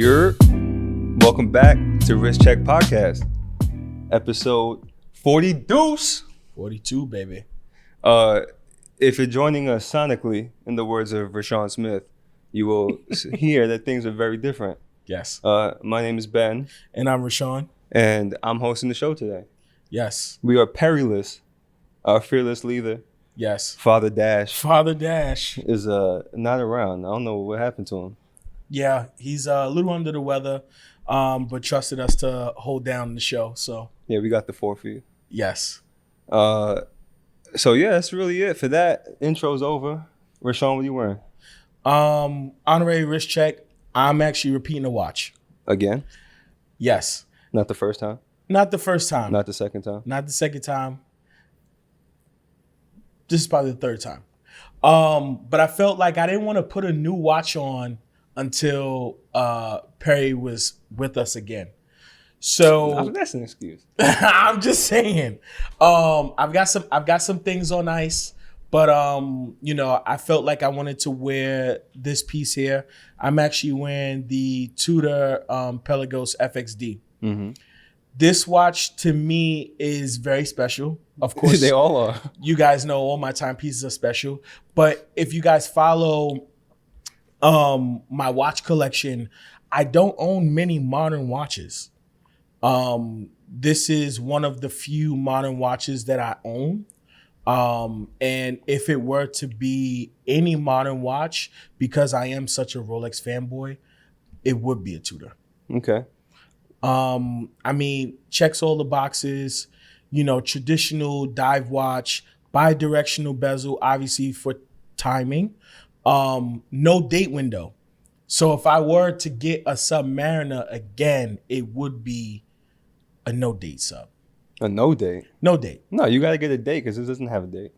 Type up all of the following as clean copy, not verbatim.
You're welcome back to Risk Check Podcast, episode 40 deuce. 42, baby. If you're joining us sonically, in the words of Rashawn Smith, you will hear that things are very different. Yes. My name is Ben. And I'm Rashawn. And I'm hosting the show today. Yes. We are perilous. Our fearless leader, Yes. Father Dash, Father Dash. is not around. I don't know what happened to him. Yeah, he's a little under the weather, but trusted us to hold down the show. So Yeah, we got the 4 for you. yes. So yeah, that's really it for that. Intro's over. Rashawn, what are you wearing? Honorary wrist check. I'm actually repeating the watch. Again? Yes. Not the first time? Not the first time. Not the second time? Not the second time. This is probably the third time. But I felt like I didn't want to put a new watch on until Perry was with us again. So That's an excuse. I'm just saying. I've got some things on ice, but I felt like I wanted to wear this piece here. I'm actually wearing the Tudor Pelagos FXD. Mm-hmm. This watch to me is very special. Of course, They all are. you guys know all my timepieces are special. But if you guys follow my watch collection, I don't own many modern watches. This is one of the few modern watches that I own. And if it were to be any modern watch, because I am such a Rolex fanboy, it would be a Tudor. Okay. I mean, checks all the boxes, traditional dive watch, bi-directional bezel, obviously for timing, no date window. So if I were to get a Submariner again, it would be a no date sub. A no date? No date. No, you got to get a date because this doesn't have a date.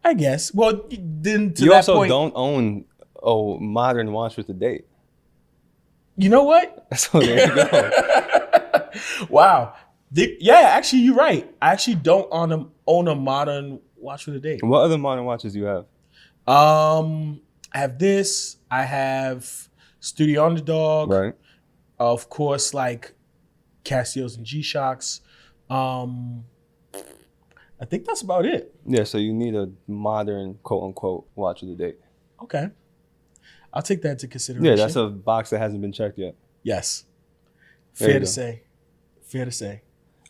I guess. Well, then to You that also point, don't own a modern watch with a date. you know what? So there you go. Wow. Yeah, actually, you're right. I actually don't own a modern watch with a date. What other modern watches do you have? I have this. I have Studio Underdog. Right. Of course, like Casios and G-Shocks. I think that's about it. Yeah, so you need a modern, quote-unquote, watch with a date. Okay. I'll take that into consideration. Yeah, that's a box that hasn't been checked yet. Yes. There you Fair go. to say. Fair to say.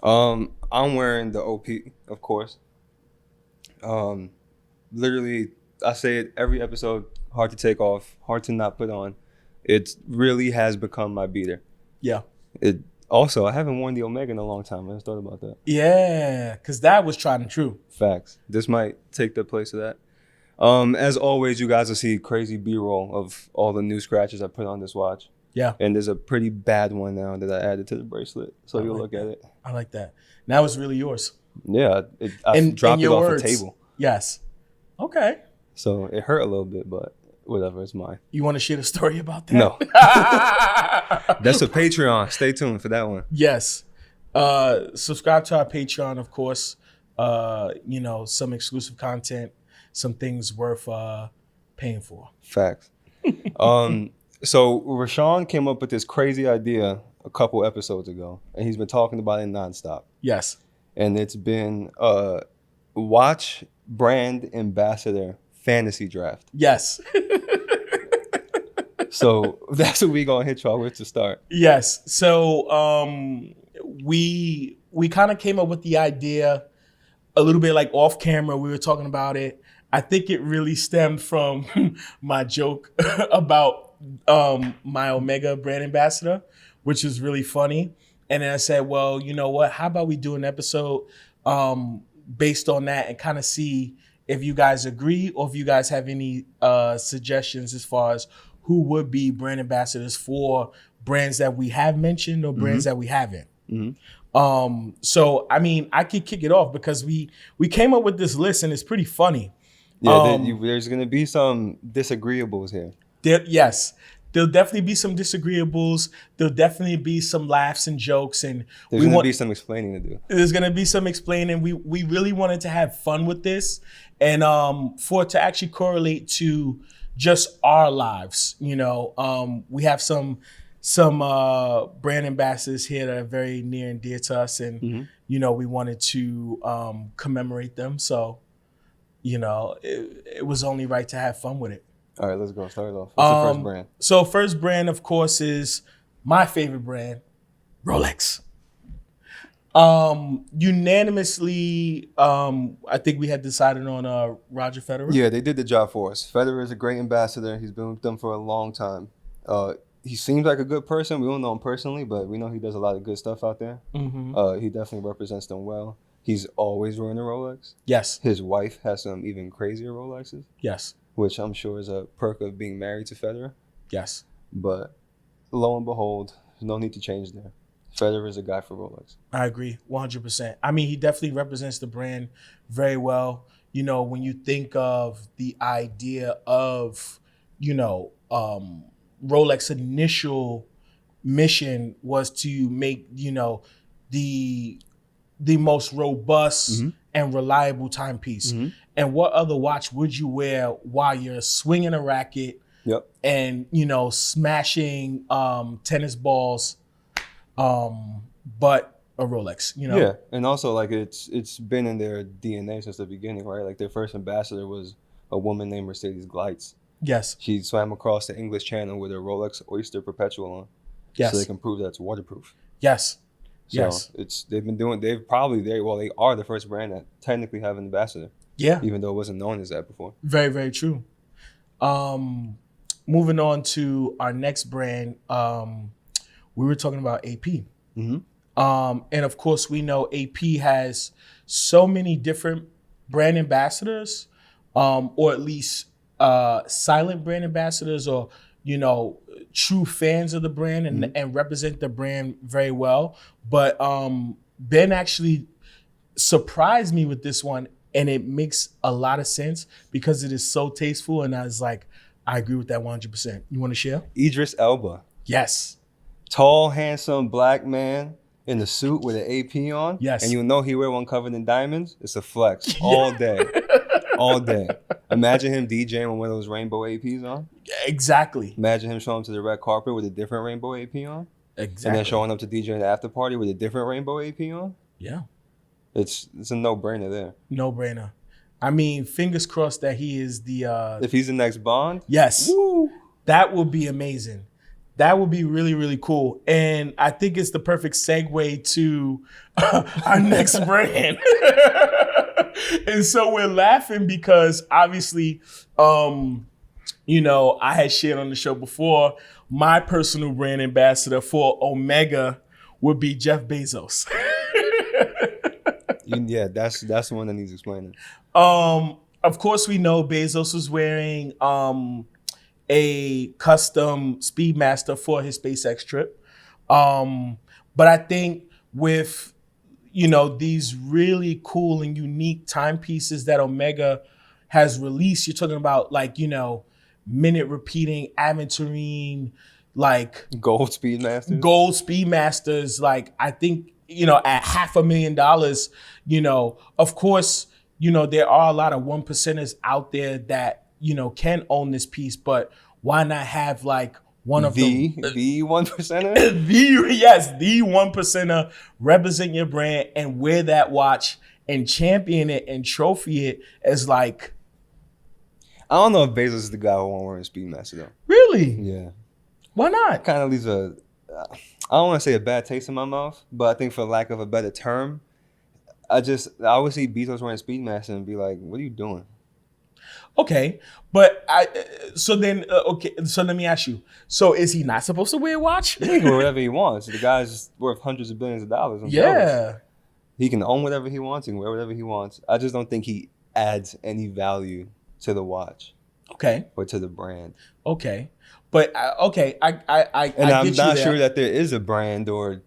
I'm wearing the OP, of course. Literally, I say it every episode, hard to take off, hard to not put on. It really has become my beater. Yeah. Also, I haven't worn the Omega in a long time. I just thought about that. Yeah, because that was tried and true. Facts. This might take the place of that. As always, you guys will see crazy B-roll of all the new scratches I put on this watch. Yeah. And there's a pretty bad one now that I added to the bracelet. So you'll look at it. I like that. Now it's really yours. Yeah, I dropped it off the table. Yes. Okay. So it hurt a little bit, but whatever, it's mine. You want to share the story about that? No. That's a Patreon. Stay tuned for that one. Yes. Subscribe to our Patreon, of course. Some exclusive content, some things worth paying for. Facts. So Rashawn came up with this crazy idea a couple episodes ago, and he's been talking about it nonstop. Yes. And it's been watch brand ambassador fantasy draft. Yes. So that's what we gonna hit y'all with to start. Yes. So we kind of came up with the idea a little bit like off camera. We were talking about it. I think it really stemmed from my joke about my Omega brand ambassador, which is really funny. And then I said, well, you know what? How about we do an episode based on that and kind of see if you guys agree or if you guys have any suggestions as far as who would be brand ambassadors for brands that we have mentioned or brands that we haven't. Mm-hmm. So, I mean, I could kick it off because we came up with this list and it's pretty funny. Yeah, there's going to be some disagreeables here. Yes, there'll definitely be some disagreeables. There'll definitely be some laughs and jokes. And there's going to be some explaining to do. There's going to be some explaining. We really wanted to have fun with this. And for it to actually correlate to just our lives, we have some some brand ambassadors here that are very near and dear to us, and we wanted to commemorate them. So, it was only right to have fun with it. All right, let's go. Start it off. What's the first brand? So first brand, of course, is my favorite brand, Rolex. Unanimously, I think we had decided on Roger Federer. Yeah, they did the job for us. Federer is a great ambassador. He's been with them for a long time. He seems like a good person. We don't know him personally, but we know he does a lot of good stuff out there. He definitely represents them well. He's always wearing a Rolex. Yes. His wife has some even crazier Rolexes. Yes. Which I'm sure is a perk of being married to Federer. Yes. But lo and behold, no need to change there. Federer is a guy for Rolex. I agree, 100%. I mean, he definitely represents the brand very well. When you think of the idea of, Rolex initial mission was to make, the most robust and reliable timepiece. And what other watch would you wear while you're swinging a racket and, smashing tennis balls, but a Rolex, Yeah, and also like it's been in their DNA since the beginning, right? Like their first ambassador was a woman named Mercedes Gleitz. Yes. She swam across the English Channel with a Rolex Oyster Perpetual on. Yes. So they can prove that it's waterproof. Yes. So yes. They are the first brand that technically have an ambassador. Yeah. Even though it wasn't known as that before. Very, very true. Moving on to our next brand, we were talking about AP. And of course, we know AP has so many different brand ambassadors, or at least silent brand ambassadors, or true fans of the brand and represent the brand very well. But Ben actually surprised me with this one, and it makes a lot of sense because it is so tasteful. And I was like, I agree with that 100%. You want to share? Idris Elba. Yes. Tall, handsome black man in a suit with an AP on. Yes. And you know he wear one covered in diamonds. It's a flex all day. All day. Imagine him DJing with one of those rainbow APs on. Exactly. Imagine him showing up to the red carpet with a different rainbow AP on. Exactly. And then showing up to DJ in the after party with a different rainbow AP on. Yeah. It's a no-brainer there. No-brainer. I mean, fingers crossed that he is the... if he's the next Bond? Yes. Woo. That would be amazing. That would be really, really cool. And I think it's the perfect segue to our next brand. And so we're laughing because obviously, I had shared on the show before, my personal brand ambassador for Omega would be Jeff Bezos. Yeah, that's the one that needs explaining. Of course, we know Bezos was wearing a custom Speedmaster for his SpaceX trip. But I think with, these really cool and unique timepieces that Omega has released, you're talking about minute repeating aventurine, Gold Speedmasters. I think, at $500,000, of course, there are a lot of 1%ers out there that, can own this piece, but why not have one of the 1%er? the 1%er represent your brand and wear that watch and champion it and trophy it as I don't know if Bezos is the guy who won't wear a Speedmaster though. Really? Yeah. Why not? Kind of leaves I don't want to say a bad taste in my mouth, but I think for lack of a better term, I always see Bezos wearing Speedmaster and be like, what are you doing? Okay, but so let me ask you. So is he not supposed to wear a watch? He can wear whatever he wants. The guy's worth hundreds of billions of dollars. Yeah. He can own whatever he wants. He can wear whatever he wants. I just don't think he adds any value to the watch. Okay. Or to the brand. Okay. But I'm not sure that there is a brand or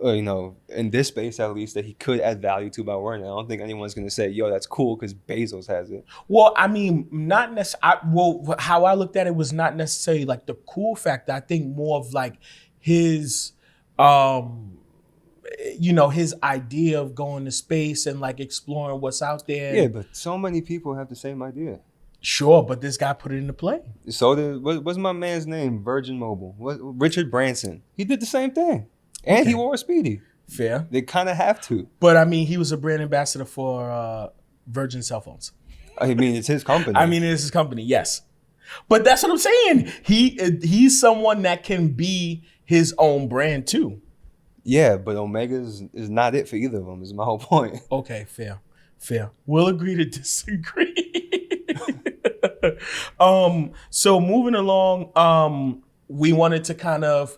in this space at least, that he could add value to by wearing it. I don't think anyone's going to say, yo, that's cool because Bezos has it. Well, I mean, not necessarily. Well, how I looked at it was not necessarily the cool factor. I think more of his, his idea of going to space and exploring what's out there. Yeah, but so many people have the same idea. Sure, but this guy put it into play. So what's my man's name? Virgin Mobile. Richard Branson. He did the same thing, and he wore a Speedy. Fair. They kind of have to. But I mean, he was a brand ambassador for Virgin cell phones. I mean, it's his company. It's his company. Yes, but that's what I'm saying. He's someone that can be his own brand too. Yeah, but Omega is not it for either of them. Is my whole point. Okay, fair. We'll agree to disagree. So moving along, we wanted to kind of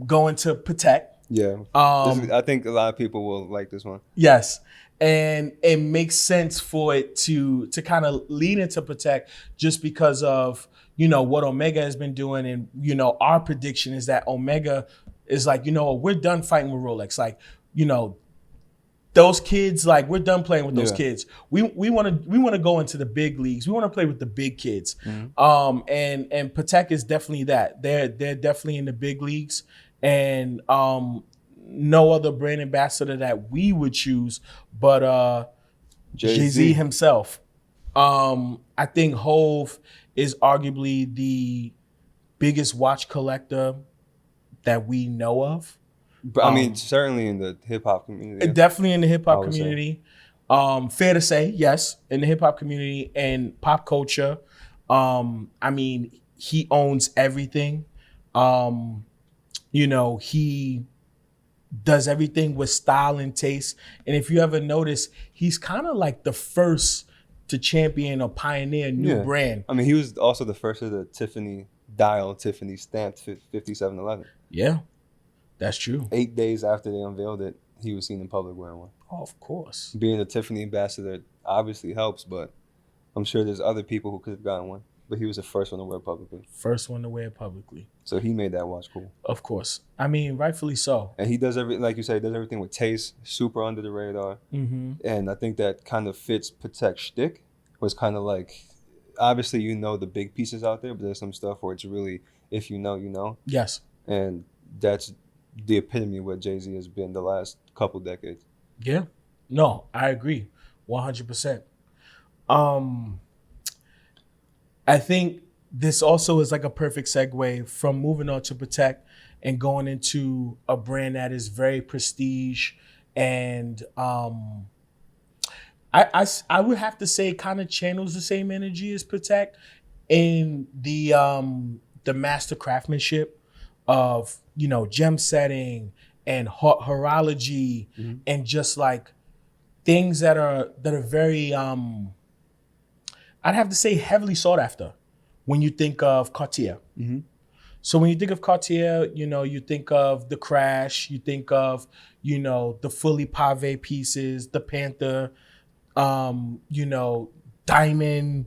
go into Patek. Yeah. I think a lot of people will like this one. Yes. And it makes sense for it to kind of lead into Patek just because of, what Omega has been doing. And, our prediction is that Omega is like, we're done fighting with Rolex. Like, those kids, like, we're done playing with those kids. We want to go into the big leagues. We want to play with the big kids. Mm-hmm. And Patek is definitely that. They're definitely in the big leagues. And no other brand ambassador that we would choose but Jay-Z himself. I think Hove is arguably the biggest watch collector that we know of. But I mean, certainly in the hip hop community. Definitely in the hip hop community. Fair to say, yes, in the hip hop community and pop culture. I mean, he owns everything. He does everything with style and taste. And if you ever notice, he's kind of like the first to champion or pioneer a new brand. I mean, he was also the first of the Tiffany dial, Tiffany stamped 5711. Yeah, that's true. 8 days after they unveiled it, he was seen in public wearing one. Oh, of course. Being a Tiffany ambassador obviously helps, but I'm sure there's other people who could have gotten one. But he was the first one to wear it publicly. First one to wear it publicly. So he made that watch cool. Of course. I mean, rightfully so. And he does like you say, does everything with taste, super under the radar. Mm-hmm. And I think that kind of fits Patek's shtick. Was kind of like, obviously the big pieces out there, but there's some stuff where it's really, if you know, you know. Yes. And that's the epitome of what Jay-Z has been the last couple decades. Yeah. No, I agree. 100%. I think this also is like a perfect segue from moving on to Patek and going into a brand that is very prestige and I would have to say kind of channels the same energy as Patek in the master craftsmanship of gem setting and horology and just like things that are very I'd have to say heavily sought after when you think of Cartier. Mm-hmm. So when you think of Cartier, you think of the Crash, you think of, the fully pave pieces, the Panther, diamond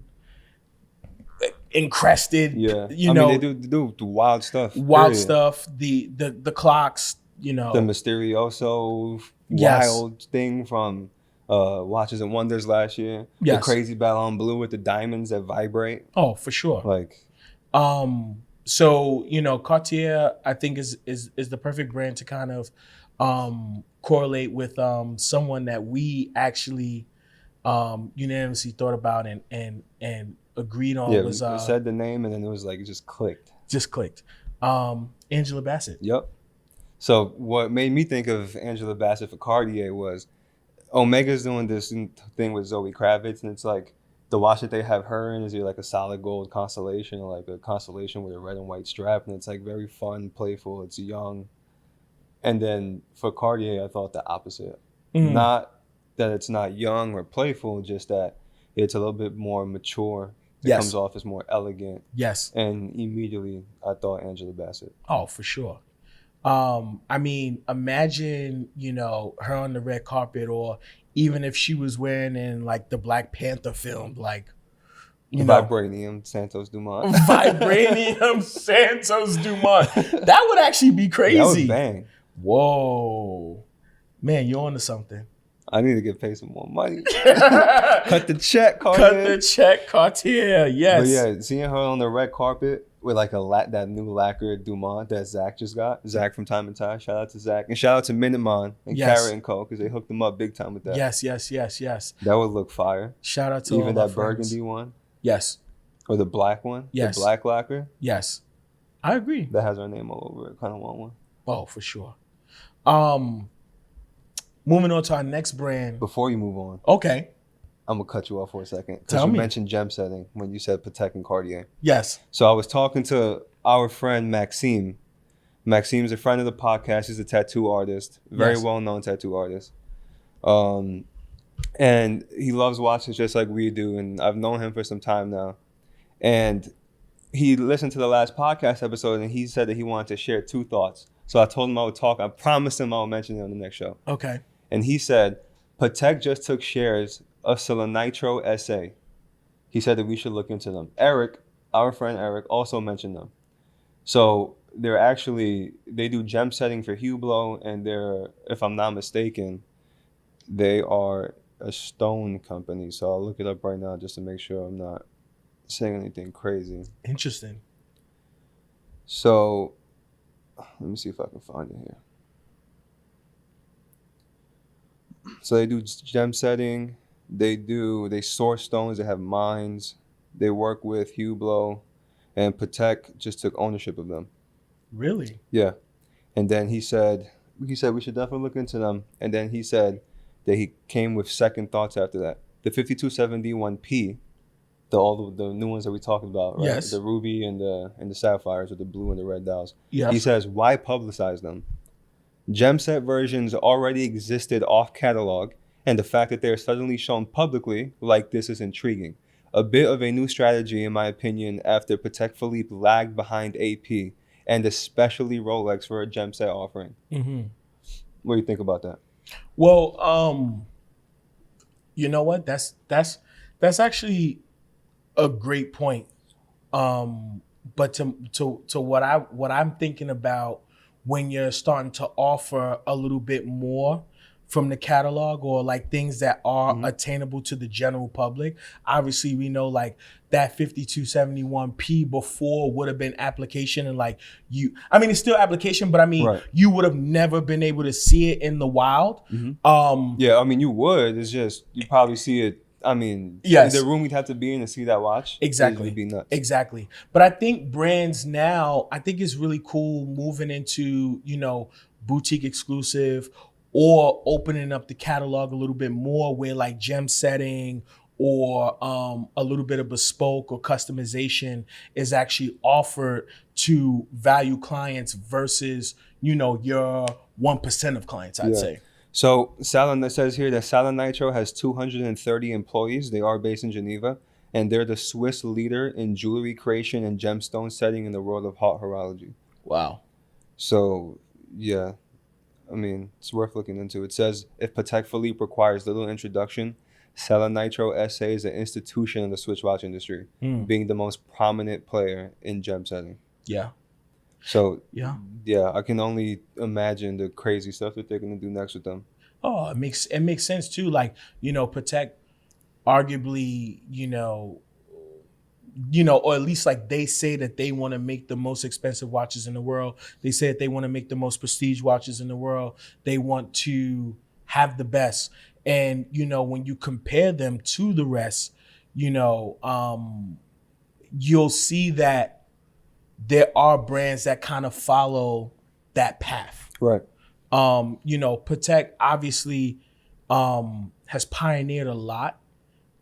encrusted. Yeah. They do wild stuff. Stuff. The clocks, The Mysterioso wild thing from Watches and Wonders last year. Yes. The crazy Ballon Blue with the diamonds that vibrate. Oh, for sure. So, Cartier, I think is the perfect brand to kind of correlate with someone that we actually unanimously thought about and agreed on. We said the name and then it was like, it just clicked. Angela Bassett. Yep. So what made me think of Angela Bassett for Cartier was Omega's doing this thing with Zoe Kravitz, and it's like the watch that they have her in is either like a solid gold constellation or like a constellation with a red and white strap, and it's like very fun, playful, it's young. And then for Cartier, I thought the opposite. Mm-hmm. Not that it's not young or playful, just that it's a little bit more mature. It comes off as more elegant. Yes. And immediately I thought Angela Bassett. Oh, for sure. I mean, imagine, her on the red carpet, or even if she was wearing in like the Black Panther film, like, Vibranium Santos Dumont. Vibranium Santos Dumont. That would actually be crazy. That would bang. Whoa. Man, you're onto something. I need to get paid some more money. Cut the check, Cartier. Cut the check, Cartier. Yes. But yeah, seeing her on the red carpet with like that new lacquer Dumont that Zach just got. Zach from Time and Tide. Shout out to Zach. And shout out to Minuteman and Carrot and Co. because they hooked them up big time with that. Yes. That would look fire. Shout out to even that burgundy one. Yes. Or the black one? Yes. The black lacquer? Yes. I agree. That has our name all over it. Kind of want one. Oh, for sure. Moving on to our next brand. Before you move on. Okay. I'm going to cut you off for a second. Tell Because you me. mentioned gem setting when you said Patek and Cartier. Yes. So I was talking to our friend Maxime. Maxime's a friend of the podcast. He's a tattoo artist. Very well-known tattoo artist. And he loves watches just like we do. And I've known him for some time now. And he listened to the last podcast episode and he said that he wanted to share 2 thoughts. So I told him I would talk. I promised him I would mention it on the next show. Okay. And he said, Patek just took shares of Selenitro SA. He said that we should look into them. Eric, our friend Eric, also mentioned them. So they do gem setting for Hublot, and they're, if I'm not mistaken, they are a stone company. So I'll look it up right now just to make sure I'm not saying anything crazy. Interesting. So let me see if I can find it here. So they do gem setting. They source stones. They have mines. They work with Hublot, and Patek just took ownership of them. Really? Yeah. And then he said we should definitely look into them. And then he said that he came with second thoughts after that. The 5271P, all the new ones that we talked about, right? Yes. The ruby and the sapphires with the blue and the red dials. Yes. He says, why publicize them? Gem set versions already existed off catalog, and the fact that they're suddenly shown publicly like this is intriguing. A bit of a new strategy, in my opinion, after Patek Philippe lagged behind AP, and especially Rolex for a gem set offering. Mm-hmm. What do you think about that? Well, you know what? That's actually a great point. But to what I'm thinking about when you're starting to offer a little bit more from the catalog, or like things that are attainable to the general public. Obviously, we know like that 5271P before would have been application, and like it's still application, but you would have never been able to see it in the wild. Mm-hmm. Yeah, you would. It's just you probably see it. Yes. The room we'd have to be in to see that watch. Exactly. It'd be nuts. Exactly. But I think brands now, I think it's really cool moving into, boutique exclusive, or opening up the catalog a little bit more where like gem setting or a little bit of bespoke or customization is actually offered to value clients versus, your 1% of clients, I'd say. So it says here that Selenitro has 230 employees. They are based in Geneva, and they're the Swiss leader in jewelry creation and gemstone setting in the world of haute horology. Wow. So, yeah, it's worth looking into. It says, if Patek Philippe requires little introduction, Selenitro SA is an institution in the Swiss watch industry, being the most prominent player in gem setting. Yeah. So, yeah, I can only imagine the crazy stuff that they're going to do next with them. Oh, it makes sense too. Like, Patek arguably, or at least like they say that they want to make the most expensive watches in the world. They say that they want to make the most prestige watches in the world. They want to have the best. And, when you compare them to the rest, you'll see that there are brands that kind of follow that path. Right. Patek obviously has pioneered a lot,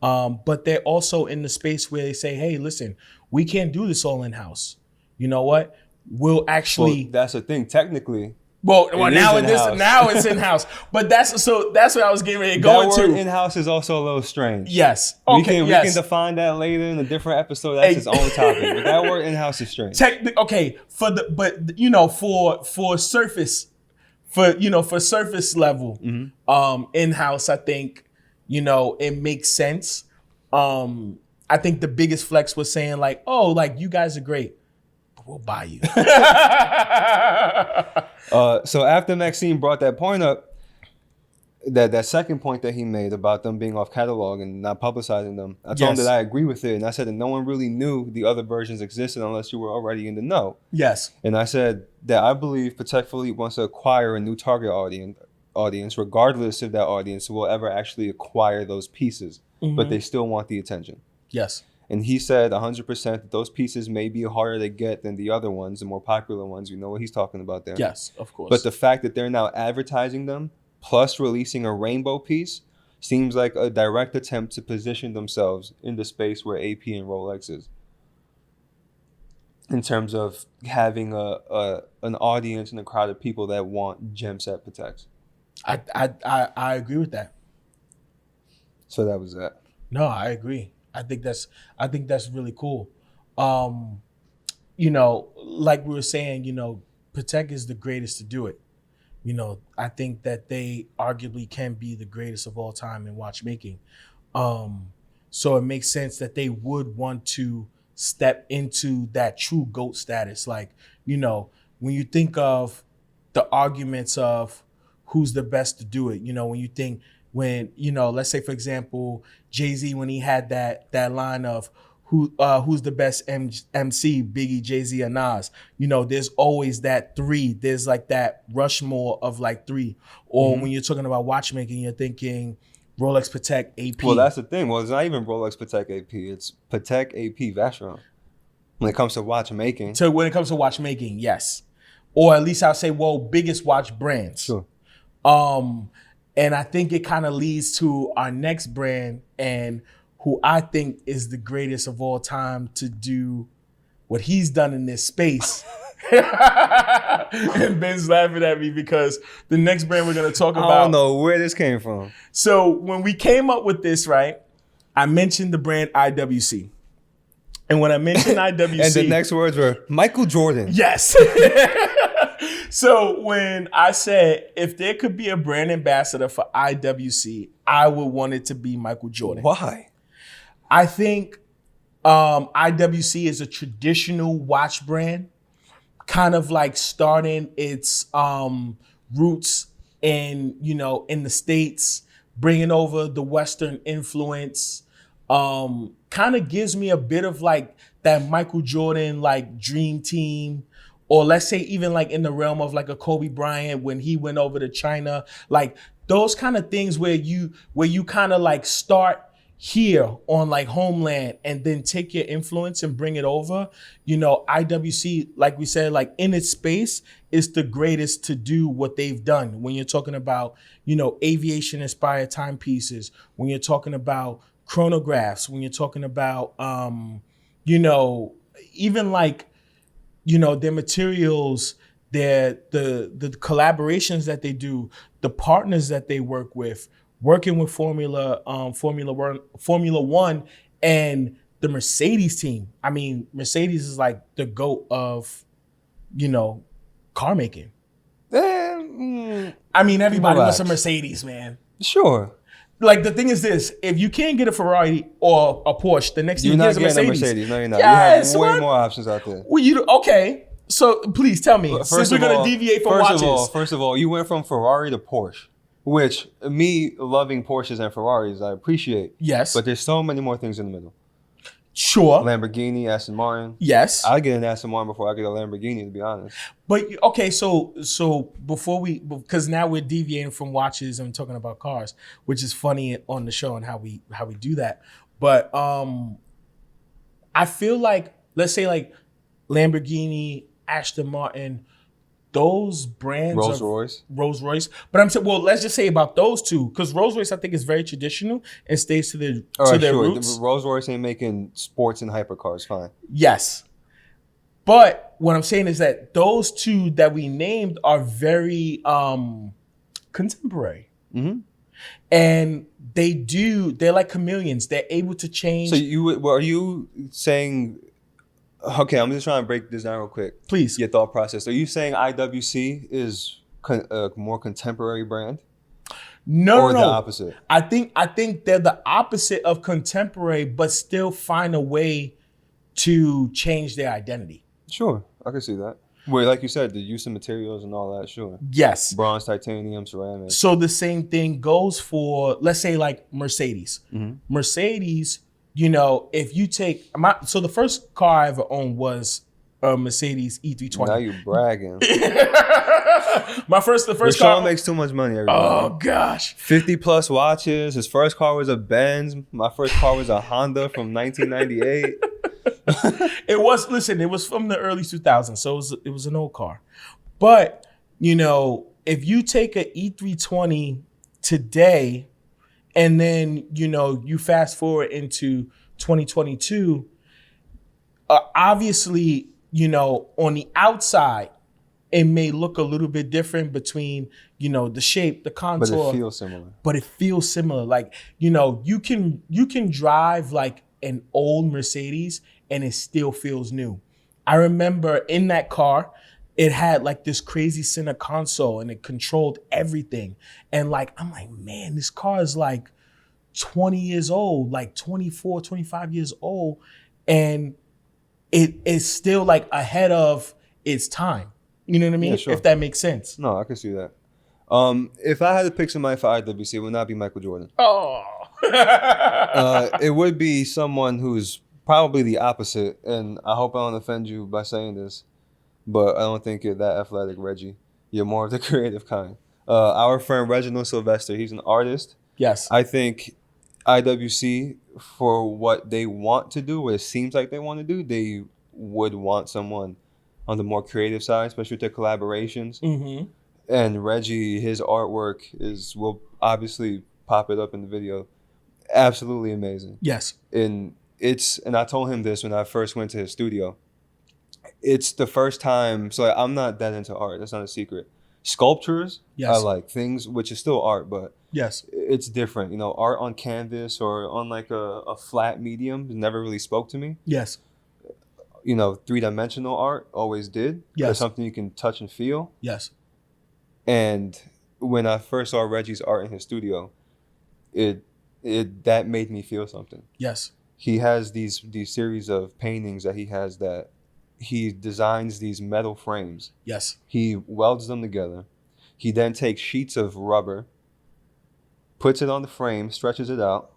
but they're also in the space where they say, hey, listen, we can't do this all in-house. You know what? We'll actually... Well, that's the thing. Technically... Well, now it's in-house. But that's what I was getting ready to go into. That word in-house is also a little strange. Yes. Okay, we can define that later in a different episode. That's its own topic. But that word in-house is strange. For surface level, in-house, I think, it makes sense. I think the biggest flex was saying like, oh, like you guys are great. We'll buy you. So after Maxime brought that point up, that second point that he made about them being off catalog and not publicizing them, I told him that I agree with it. And I said that no one really knew the other versions existed unless you were already in the know. Yes. And I said that I believe Patek Philippe wants to acquire a new target audience, regardless if that audience will ever actually acquire those pieces. Mm-hmm. But they still want the attention. Yes. And he said 100% that those pieces may be harder to get than the other ones, the more popular ones. You know what he's talking about there. Yes, of course. But the fact that they're now advertising them plus releasing a rainbow piece seems like a direct attempt to position themselves in the space where AP and Rolex is, in terms of having an audience and a crowd of people that want gem set Pateks. I agree with that. So that was that. No, I agree. I think that's really cool. You know, like we were saying, you know, Patek is the greatest to do it. You know, I think that they arguably can be the greatest of all time in watchmaking. So it makes sense that they would want to step into that true GOAT status. Like, you know, when you think of the arguments of who's the best to do it, you know, when, you know, let's say, for example, Jay-Z, when he had that line of who's the best MC, Biggie, Jay-Z, or Nas, you know, there's always that three. There's like that Rushmore of like three. Or when you're talking about watchmaking, you're thinking Rolex, Patek, AP. Well, that's the thing. Well, it's not even Rolex, Patek, AP. It's Patek, AP, Vacheron. When it comes to watchmaking. So when it comes to watchmaking, yes. Or at least I'll say, well, biggest watch brands. Sure. And I think it kind of leads to our next brand, and who I think is the greatest of all time to do what he's done in this space. And Ben's laughing at me because the next brand we're going to talk about. I don't know where this came from. So when we came up with this, right, I mentioned the brand IWC. And when I mentioned IWC. And the next words were Michael Jordan. Yes. So when I said, if there could be a brand ambassador for IWC, I would want it to be Michael Jordan. Why? I think IWC is a traditional watch brand, kind of like starting its roots in the States, bringing over the Western influence. Kind of gives me a bit of like that Michael Jordan like dream team, or let's say even like in the realm of like a Kobe Bryant when he went over to China, like those kind of things where you kind of like start here on like homeland and then take your influence and bring it over. You know, IWC, like we said, like in its space, is the greatest to do what they've done. When you're talking about, you know, aviation inspired timepieces, when you're talking about chronographs, when you're talking about, you know, even like, you know, their materials, the collaborations that they do, the partners that they work with, working with Formula One, and the Mercedes team. I mean, Mercedes is like the GOAT of, you know, car making. I mean, everybody wants a Mercedes, man. Sure. Like the thing is this: if you can't get a Ferrari or a Porsche, the next thing you get is a Mercedes. You're not getting a Mercedes. No, you're not. Yes, you have way more options out there. Well, okay. So please tell me, since we're going to deviate from watches. First of all, you went from Ferrari to Porsche, which me loving Porsches and Ferraris, I appreciate. Yes. But there's so many more things in the middle. Sure. Lamborghini, Aston Martin. Yes. I'll get an Aston Martin before I get a Lamborghini, to be honest. But okay, so because now we're deviating from watches and talking about cars, which is funny on the show and how we do that. But I feel like, let's say like Lamborghini, Aston Martin, those brands, Rolls Royce. But I'm saying, well, let's just say about those two, because Rolls Royce I think is very traditional and stays to their roots. Rolls Royce ain't making sports and hypercars, fine. Yes, but what I'm saying is that those two that we named are very contemporary, and they're like chameleons. They're able to change. So are you saying? Okay, I'm just trying to break this down real quick. Please. Your thought process. Are you saying IWC is a more contemporary brand? No. The opposite? I think they're the opposite of contemporary, but still find a way to change their identity. Sure, I can see that. Where, like you said, the use of materials and all that, sure. Yes. Bronze, titanium, ceramic. So the same thing goes for, let's say, like Mercedes. Mercedes, you know, if you take so the first car I ever owned was a Mercedes E320. Now you bragging. The first Rashawn car makes too much money every Oh day. gosh. 50 plus watches. His first car was a Benz. My first car was a Honda from 1998. It was from the early 2000s, so it was an old car. But, if you take a E320 today and then, you fast forward into 2022, obviously, on the outside, it may look a little bit different between, the shape, the contour. But it feels similar. Like, you can drive like an old Mercedes and it still feels new. I remember in that car, it had like this crazy center console and it controlled everything. And I'm like, man, this car is like 20 years old, like 24, 25 years old. And it is still like ahead of its time. You know what I mean? Yeah, sure. If that makes sense. No, I can see that. If I had to pick somebody for IWC, it would not be Michael Jordan. Oh. It would be someone who's probably the opposite. And I hope I don't offend you by saying this, but I don't think you're that athletic, Reggie. You're more of the creative kind. Our friend Reginald Sylvester, he's an artist. Yes. I think IWC, for what they want to do, what it seems like they want to do, they would want someone on the more creative side, especially with their collaborations. Mm-hmm. And Reggie, his artwork we'll obviously pop it up in the video, absolutely amazing. Yes. And I told him this when I first went to his studio. It's the first time, so I'm not that into art. That's not a secret. Sculptures, yes. I like things, which is still art, but yes, it's different. Art on canvas or on like a flat medium never really spoke to me. Yes. 3-dimensional art always did. Yes. There's something you can touch and feel. Yes. And when I first saw Reggie's art in his studio, that made me feel something. Yes. He has these series of paintings that he has that he designs these metal frames. Yes. He welds them together. He then takes sheets of rubber, puts it on the frame, stretches it out,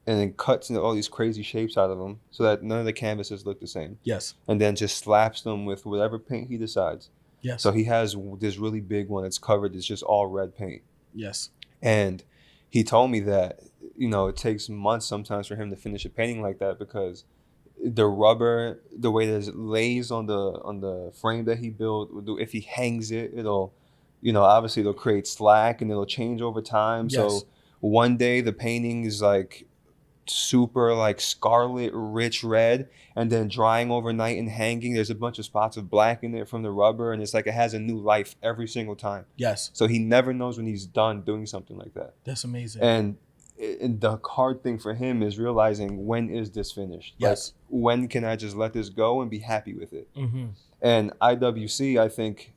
and then cuts all these crazy shapes out of them so that none of the canvases look the same. Yes. And then just slaps them with whatever paint he decides. Yes. So he has this really big one that's covered. It's just all red paint. Yes. And he told me that, it takes months sometimes for him to finish a painting like that because the rubber, the way that it lays on the frame that he built, if he hangs it, it'll, obviously it'll create slack and it'll change over time. Yes. So one day the painting is like super like scarlet rich red, and then drying overnight and hanging, there's a bunch of spots of black in it from the rubber, and it's like it has a new life every single time. Yes. So he never knows when he's done doing something like that. That's amazing. And the hard thing for him is realizing, when is this finished? Yes. Like, when can I just let this go and be happy with it? Mm-hmm. And IWC, I think,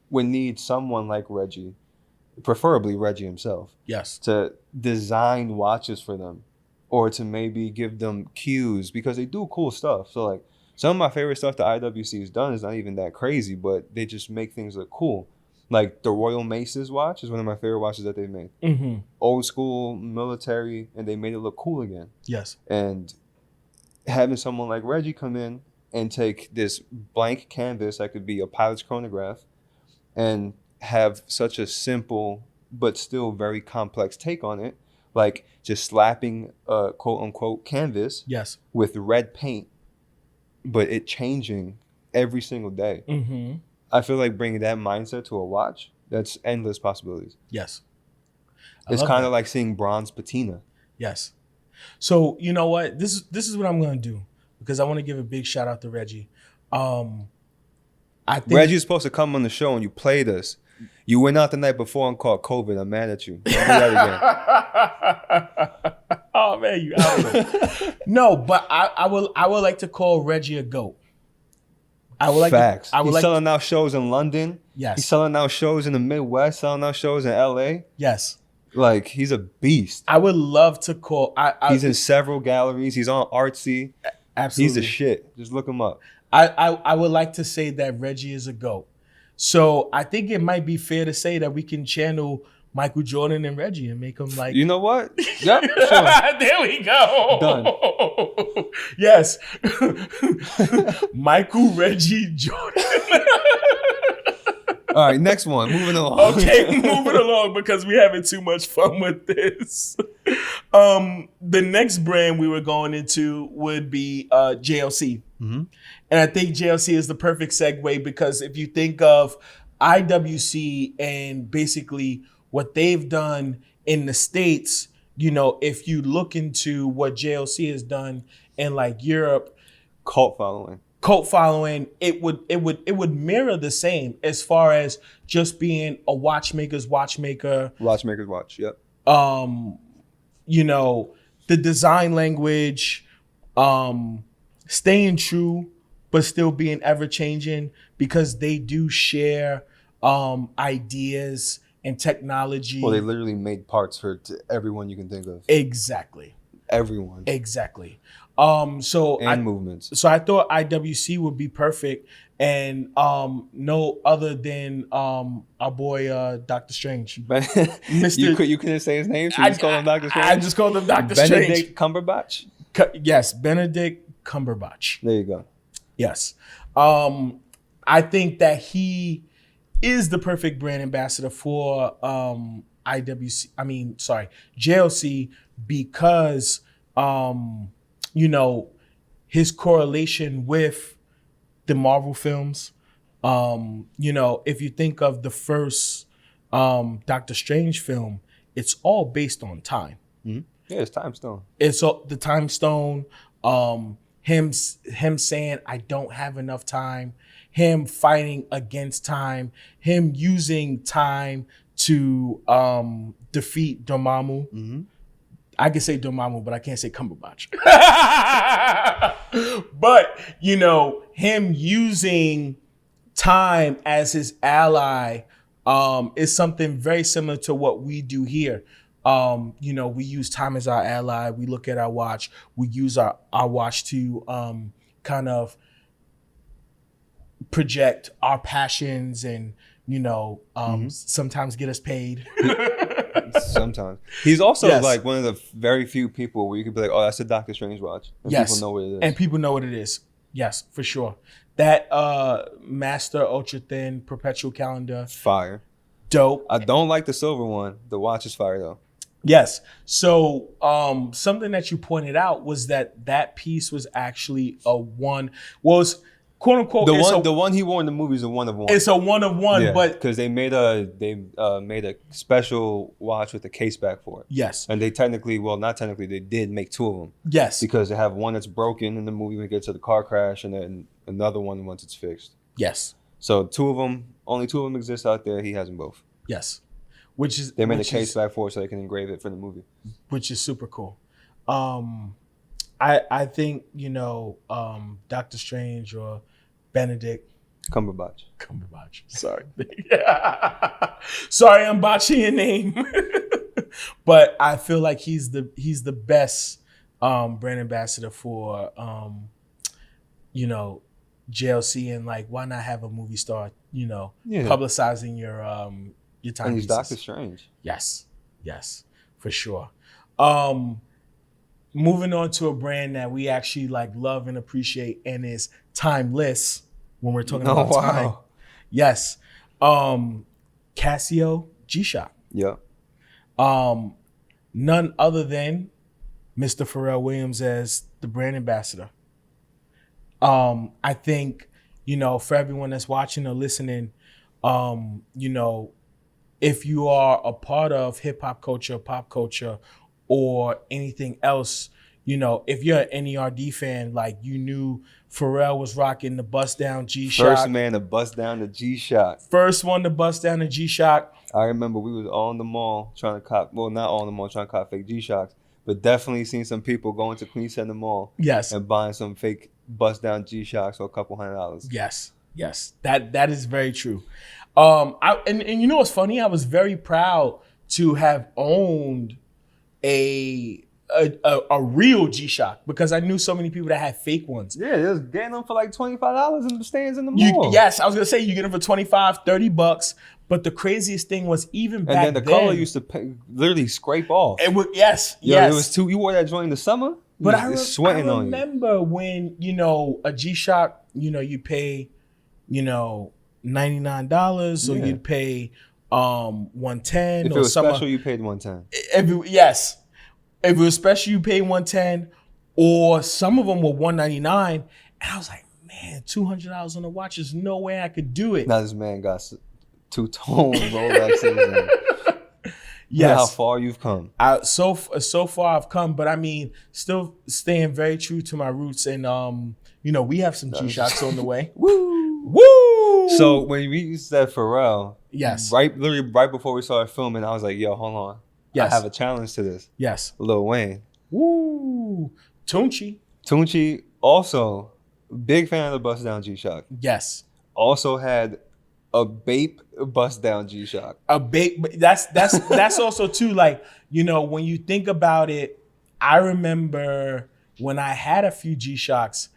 would need someone like Reggie, preferably Reggie himself, yes, to design watches for them, or to maybe give them cues, because they do cool stuff. So like some of my favorite stuff that IWC has done is not even that crazy, but they just make things look cool. Like the Royal Mace's watch is one of my favorite watches that they've made. Mm-hmm. Old school, military, and they made it look cool again. Yes. And having someone like Reggie come in and take this blank canvas that could be a pilot's chronograph and have such a simple but still very complex take on it, like just slapping a quote-unquote canvas, yes, with red paint, but it changing every single day. Mm-hmm. I feel like bringing that mindset to a watch, that's endless possibilities. Yes. It's kind of like seeing bronze patina. Yes. So you know what? This is what I'm going to do, because I want to give a big shout out to Reggie. I think Reggie's supposed to come on the show and you played us. You went out the night before and caught COVID. I'm mad at you. Don't do that again. Oh man, you out of it. No, but I would like to call Reggie a GOAT. I would like Facts. To, I would He's like selling out shows in London. Yes. He's selling out shows in the Midwest, selling out shows in LA. Yes. Like, he's a beast. I would love to call. He's in several galleries. He's on Artsy. Absolutely. He's the shit. Just look him up. I would like to say that Reggie is a GOAT. So I think it might be fair to say that we can channel Michael Jordan and Reggie and make them like. You know what? Yep, sure. There we go. Done. Yes. Michael, Reggie, Jordan. All right, next one. Moving along. Okay, moving along because we're having too much fun with this. The next brand we were going into would be JLC. Mm-hmm. And I think JLC is the perfect segue because if you think of IWC and basically what they've done in the States, you know, if you look into what JLC has done in like Europe, cult following, it would mirror the same as far as just being a watchmaker's watchmaker. Watchmaker's watch, yep. You know, the design language, staying true, but still being ever changing because they do share ideas and technology. Well, they literally made parts for everyone you can think of. Exactly. Everyone. Exactly. Movements. So I thought IWC would be perfect, and no other than our boy Dr. Strange. Mr. You couldn't say his name, so you just called him Dr. Strange? I just called him Dr. Strange. Benedict Cumberbatch? Yes, Benedict Cumberbatch. There you go. Yes. I think that he is the perfect brand ambassador for JLC because you know, his correlation with the Marvel films. You know, if you think of the first Doctor Strange film, it's all based on time. Mm-hmm. Yeah, it's Time Stone. It's the Time Stone. Him saying, I don't have enough time. Him fighting against time. Him using time to defeat Dormammu. Mm-hmm. I can say Dormammu, but I can't say Cumberbatch. But, you know, him using time as his ally is something very similar to what we do here. You know, we use time as our ally. We look at our watch. We use our watch to kind of project our passions and, you know, sometimes get us paid. Sometimes. He's also like one of the very few people where you could be like, oh, that's a Doctor Strange watch. And people know what it is. And people know what it is. Yes, for sure. That Master Ultra Thin Perpetual Calendar. Fire. Dope. I don't like the silver one. The watch is fire though. Yes. So something that you pointed out was that piece was actually quote unquote the one he wore in the movie is a one of one. It's a one of one, but because they made a special watch with a case back for it. Yes, and they not technically, they did make two of them. Yes, because they have one that's broken in the movie when it gets to the car crash, and then another one once it's fixed. Yes. So only two of them exist out there. He has them both. Yes, they made a case back for it so they can engrave it for the movie, which is super cool. I think, you know, Doctor Strange or Benedict Cumberbatch. Sorry. Sorry, I'm botching your name. But I feel like he's the best brand ambassador for you know, JLC, and like, why not have a movie star, you know, publicizing your time. And he's Doctor Strange. Yes, for sure. Moving on to a brand that we actually like love and appreciate and is timeless when we're talking about time. Yes. Casio G-Shock. Yeah. None other than Mr. Pharrell Williams as the brand ambassador. I think, you know, for everyone that's watching or listening, you know, if you are a part of hip hop culture, pop culture, or anything else, you know, if you're an NERD fan, like, you knew Pharrell was rocking the bust down G-Shock. First man to bust down the G-Shock. First one to bust down the G-Shock. I remember we was all in the mall trying to cop, well, not all in the mall trying to cop fake G-Shocks, but definitely seen some people going to Queen Center Mall. Yes. And buying some fake bust down G-Shocks for a couple $100. Yes. That is very true. And you know what's funny? I was very proud to have owned a a real G-Shock because I knew so many people that had fake ones. Yeah, they was getting them for like $25 in the stands in the mall. Yes, I was gonna say you get them for $25, $30. But the craziest thing was even back then. And then the color used to literally scrape off. It would, yes. It was too. You wore that joint in the summer, but I remember when a G-Shock, you pay, $99, or you'd pay $110. If it was special, you paid $110. Yes. If it was special, you paid $110, or some of them were $199. And I was like, man, $200 on the watch. There's no way I could do it. Now this man got two-tone Rolexes. Yes. How far you've come. So far I've come, but I mean, still staying very true to my roots. And, we have some G-Shocks on the way. Woo! So when we said Pharrell, yes, literally right before we started filming, I was like, yo, hold on. Yes. I have a challenge to this. Yes. Lil Wayne. Woo! Tunchi also, big fan of the bust down G-Shock. Yes. Also had a Bape bust down G-Shock. A Bape, that's also too, like, when you think about it, I remember when I had a few G-Shocks,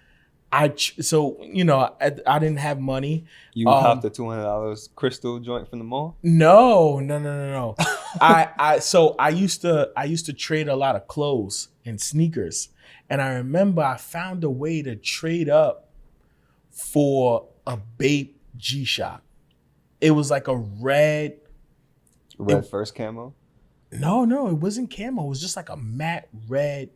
I didn't have money. You copped the $200 crystal joint from the mall? No. I used to trade a lot of clothes and sneakers, and I remember I found a way to trade up for a Bape G-Shock. It was like a red first camo. No, it wasn't camo. It was just like a matte red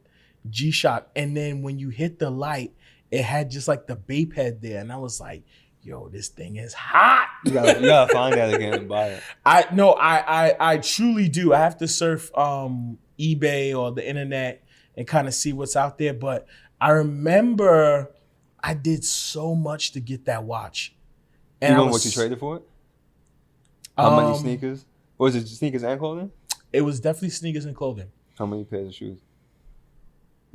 G-Shock, and then when you hit the light, it had just like the Bape head there, and I was like, yo, this thing is hot. You gotta find that again and buy it. I truly do. I have to surf eBay or the internet and kind of see what's out there. But I remember I did so much to get that watch. And you know what you traded for it? How many sneakers? Was it sneakers and clothing? It was definitely sneakers and clothing. How many pairs of shoes?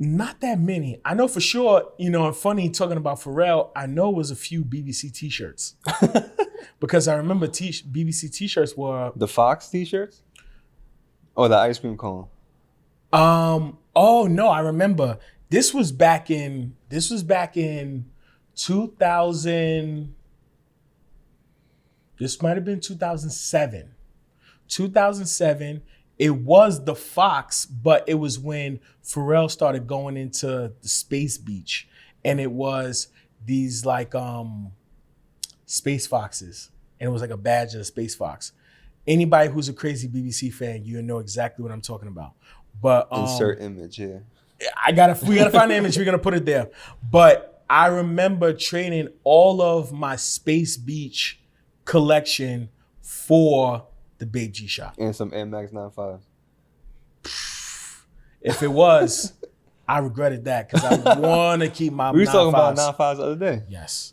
Not that many. I know for sure, and funny talking about Pharrell, I know it was a few BBC t-shirts. Because I remember BBC t-shirts were... The Fox t-shirts? Or the ice cream cone? Oh, no, I remember. This was back in 2000... This might have been 2007. 2007... It was the Fox, but it was when Pharrell started going into the Space Beach, and it was these like Space Foxes, and it was like a badge of a Space Fox. Anybody who's a crazy BBC fan, you know exactly what I'm talking about. But insert image here. We gotta find the image. We're gonna put it there. But I remember trading all of my Space Beach collection for the Bape G-Shock. And some Air Max 95s. If it was, I regretted that because I want to keep my 95s. We were talking about 95s the other day. Yes.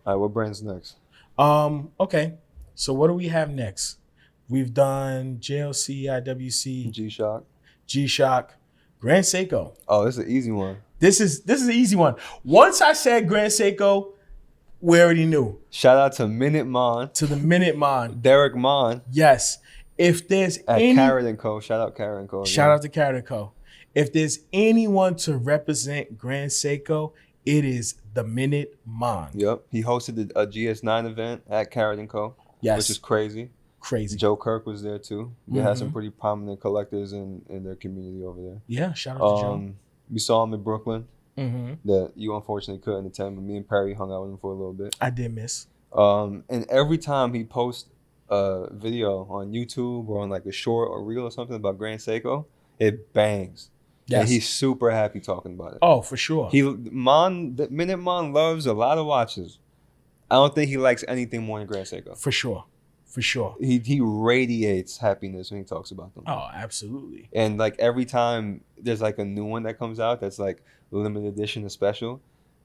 All right, what brand's next? Okay. So what do we have next? We've done JLC, IWC, G-Shock, Grand Seiko. Oh, this is an easy one. This is an easy one. Once I said Grand Seiko, we already knew. Shout out to Minute Mon. To the Minute Mon. Derek Mon. Yes. If there's at Carrot & Co. Shout out Carrot & Co. Shout out to Carrot & Co. If there's anyone to represent Grand Seiko, it is the Minute Mon. Yep. He hosted a GS9 event at Carrot & Co. Yes. Which is crazy. Joe Kirk was there too. They had some pretty prominent collectors in their community over there. Yeah, shout out to Joe. We saw him in Brooklyn. That you unfortunately couldn't attend, but me and Perry hung out with him for a little bit. I did miss. And every time he posts a video on YouTube or on like a short or reel or something about Grand Seiko, it bangs. Yes. And he's super happy talking about it. Oh, for sure. The Minute Mon loves a lot of watches. I don't think he likes anything more than Grand Seiko. For sure. He radiates happiness when he talks about them. Oh, absolutely. And like every time there's like a new one that comes out that's like limited edition or special,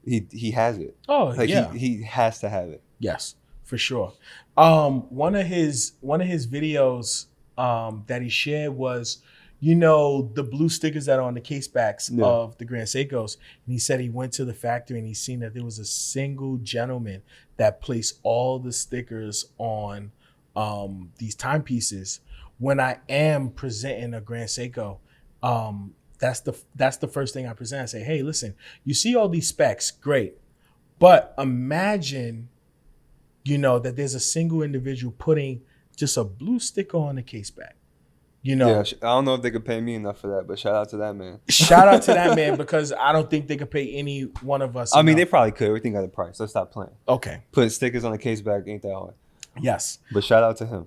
he has it. Oh, like yeah. He has to have it. Yes, for sure. One of his videos that he shared was, the blue stickers that are on the case backs of the Grand Seikos. And he said he went to the factory and he seen that there was a single gentleman that placed all the stickers on these timepieces. When I am presenting a Grand Seiko, That's the first thing I present. I say, hey, listen, you see all these specs, great, but imagine, that there's a single individual putting just a blue sticker on the case back. Yeah, I don't know if they could pay me enough for that, but shout out to that man. Shout out to that man, because I don't think they could pay any one of us. I mean, they probably could. Everything got a price. Let's stop playing. Okay. Putting stickers on the case back ain't that hard. Yes. But shout out to him.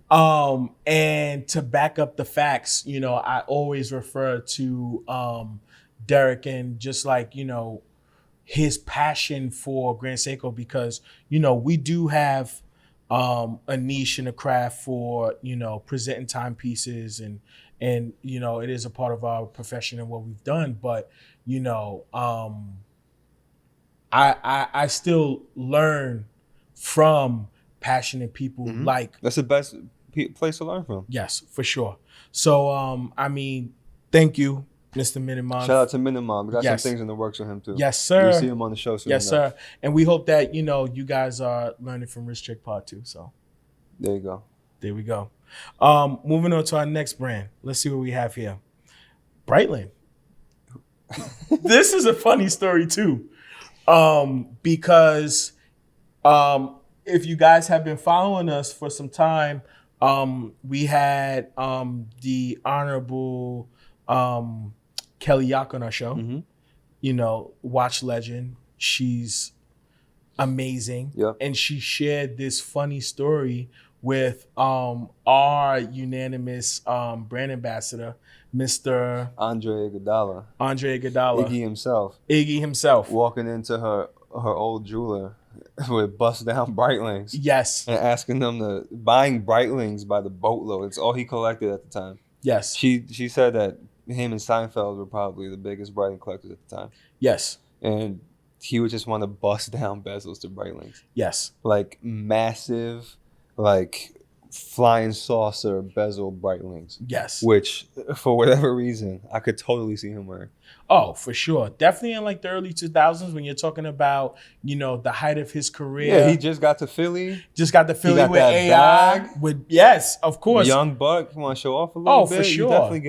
And to back up the facts, I always refer to Derek and just like, his passion for Grand Seiko, because, we do have a niche in the craft for, presenting timepieces and it is a part of our profession and what we've done. But, I still learn from passionate people. Like, that's the best place to learn from. Yes, for sure. So, thank you, Mr. Minimum. Shout out to Minimum. We got some things in the works with him too. Yes, sir. You'll see him on the show soon. Yes, sir. And we hope that, you guys are learning from Rich Chick Pod too. So there you go. There we go. Moving on to our next brand. Let's see what we have here. Breitling. This is a funny story too. Because if you guys have been following us for some time, we had the Honorable Kelly Yak on our show. Watch legend. She's amazing. Yep. And she shared this funny story with our unanimous brand ambassador, Mr. Andre Iguodala. Iggy himself. Walking into her old jeweler with bust down Breitlings. Yes. And asking them to buying Breitlings by the boatload. It's all he collected at the time. Yes. She said that him and Seinfeld were probably the biggest Breitling collectors at the time. Yes. And he would just want to bust down bezels to Breitlings. Yes. Like massive, like flying saucer bezel Breitlings. Yes. Which, for whatever reason, I could totally see him wearing. Oh, for sure. Definitely in like the early 2000s when you're talking about, the height of his career. Yeah, he just got to Philly. With AI. Yes, of course. Young buck, want to show off a little bit. For sure. You're definitely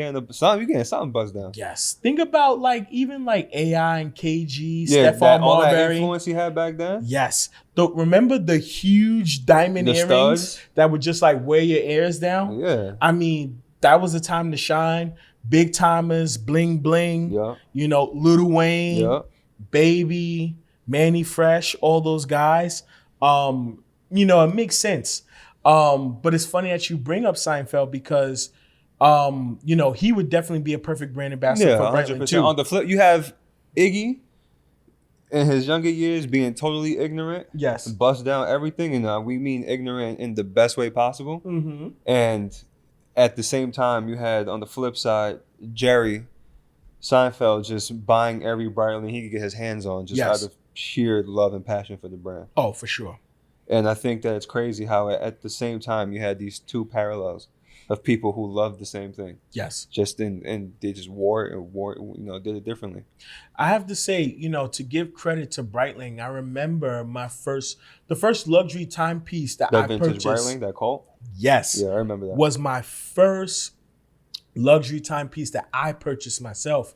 getting something buzzed down. Yes. Think about like even like AI and KG, yeah, Stephon Marbury. All that influence he had back then. Yes. Remember the huge diamond earrings studs that would just like wear your ears down? Yeah. I mean, that was the time to shine. Big timers, bling bling. Yeah. Lil Wayne, Yeah. Baby, Manny Fresh, all those guys. It makes sense. But it's funny that you bring up Seinfeld because, he would definitely be a perfect brand ambassador for Breitling too. On the flip, you have Iggy in his younger years being totally ignorant. Yes. Bust down everything. And we mean ignorant in the best way possible. Mm-hmm. And at the same time, you had on the flip side, Jerry Seinfeld just buying every Breitling he could get his hands on just out of sheer love and passion for the brand. Oh, for sure. And I think that it's crazy how at the same time you had these two parallels of people who loved the same thing. Yes. And they just wore it, did it differently. I have to say, to give credit to Breitling, I remember the first luxury timepiece that I vintage purchased. Breitling, that Colt? Yes. Yeah, I remember that. Was my first luxury timepiece that I purchased myself.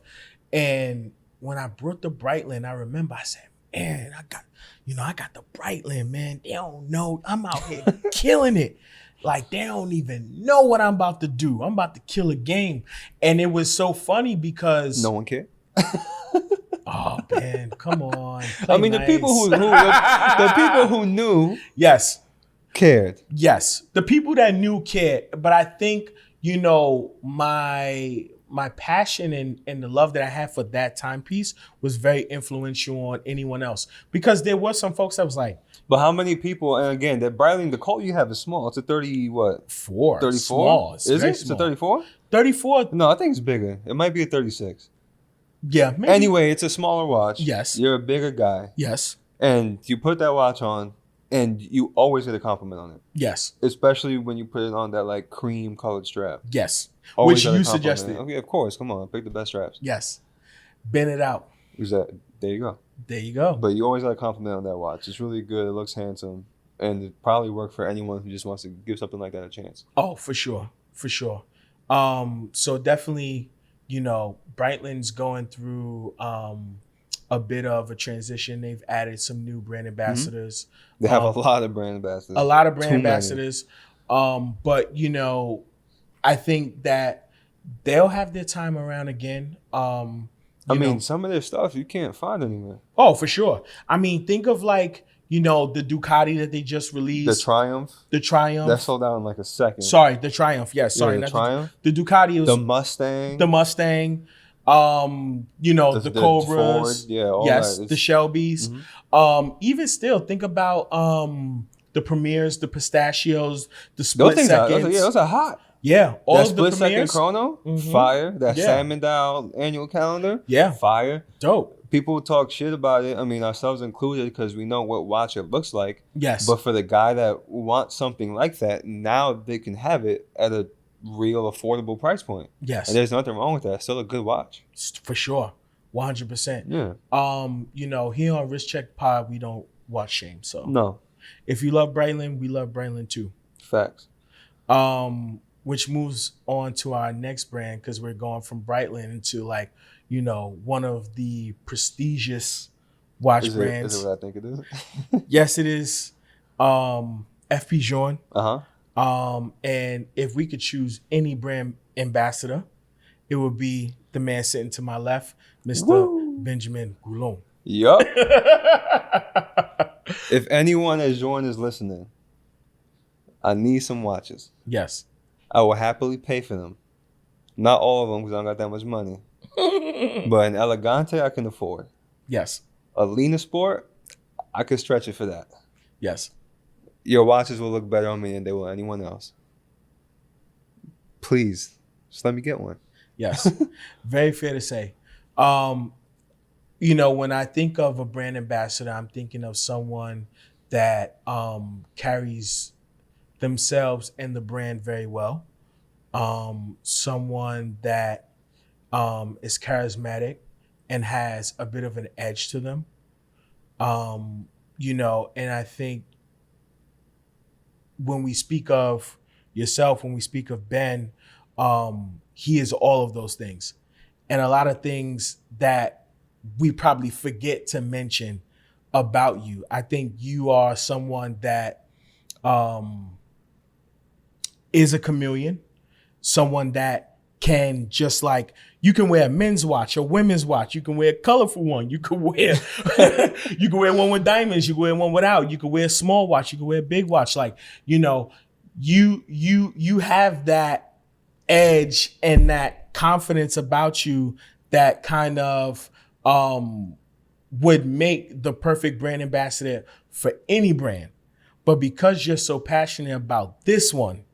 And when I brought the Breitling, I remember I said, man, I got the Breitling, man. They don't know. I'm out here killing it. Like, they don't even know what I'm about to do. I'm about to kill a game. And it was so funny because... No one cared? Oh, man, come on. I mean, nice. the people who knew... Yes. Cared. Yes. The people that knew cared. But I think, my passion and the love that I had for that timepiece was very influential on anyone else. Because there were some folks that was like... But how many people, and again, that Breitling, the Colt you have is small. It's a 30, what? 4. 34? Small. Is it? It's a 34? 34. No, I think it's bigger. It might be a 36. Yeah, maybe. Anyway, it's a smaller watch. Yes. You're a bigger guy. Yes. And you put that watch on, and you always get a compliment on it. Yes. Especially when you put it on that like cream colored strap. Yes. Always which you suggested. Okay, of course. Come on. Pick the best straps. Yes. Bend it out. There you go. There you go. But you always got a compliment on that watch. It's really good. It looks handsome. And it probably work for anyone who just wants to give something like that a chance. Oh, for sure. For sure. So definitely, Breitland's going through a bit of a transition. They've added some new brand ambassadors. They have a lot of brand ambassadors. A lot of brand Too ambassadors. But I think that they'll have their time around again. I mean, some of their stuff you can't find anywhere. Oh, for sure. I mean, think of like, the Ducati that they just released. The Triumph. That sold out in like a second. Sorry, the Triumph. Yes, sorry. The Triumph. The Ducati was the Mustang. The Mustang. The Cobras. Ford, all yes, that. The Shelbys. Even still, think about the Premiers, the Pistachios, the Split Seconds. Those are hot. Yeah, all that of the Split Premiers. Second Chrono, fire. That Salmon Dial annual calendar, fire. Dope. People talk shit about it. I mean, ourselves included, because we know what watch it looks like. Yes. But for the guy that wants something like that, now they can have it at a real affordable price point. Yes. And there's nothing wrong with that. It's still a good watch. For sure. 100%. Yeah. Here on Wrist Check Pod, we don't watch shame. So no. If you love Breitland, we love Breitland too. Facts. Which moves on to our next brand, because we're going from Breitland into like, one of the prestigious watch brands. Is it what I think it is? Yes, it is. FP Journe. And if we could choose any brand ambassador, it would be the man sitting to my left, Mr. Benjamin Goulon. Yup. If anyone at Journe is listening, I need some watches. Yes. I will happily pay for them. Not all of them, because I don't got that much money. But an Elegante I can afford. Yes. A Lena Sport, I could stretch it for that. Yes. Your watches will look better on me than they will anyone else. Please, just let me get one. Yes. Very fair to say. When I think of a brand ambassador, I'm thinking of someone that carries themselves and the brand very well. Someone that is charismatic and has a bit of an edge to them. And I think when we speak of yourself, when we speak of Ben, he is all of those things. And a lot of things that we probably forget to mention about you. I think you are someone that is a chameleon, someone that can just like, you can wear a men's watch, a women's watch, you can wear a colorful one, you can wear one with diamonds, you can wear one without, you can wear a small watch, you can wear a big watch. Like, you have that edge and that confidence about you that kind of would make the perfect brand ambassador for any brand. But because you're so passionate about this one,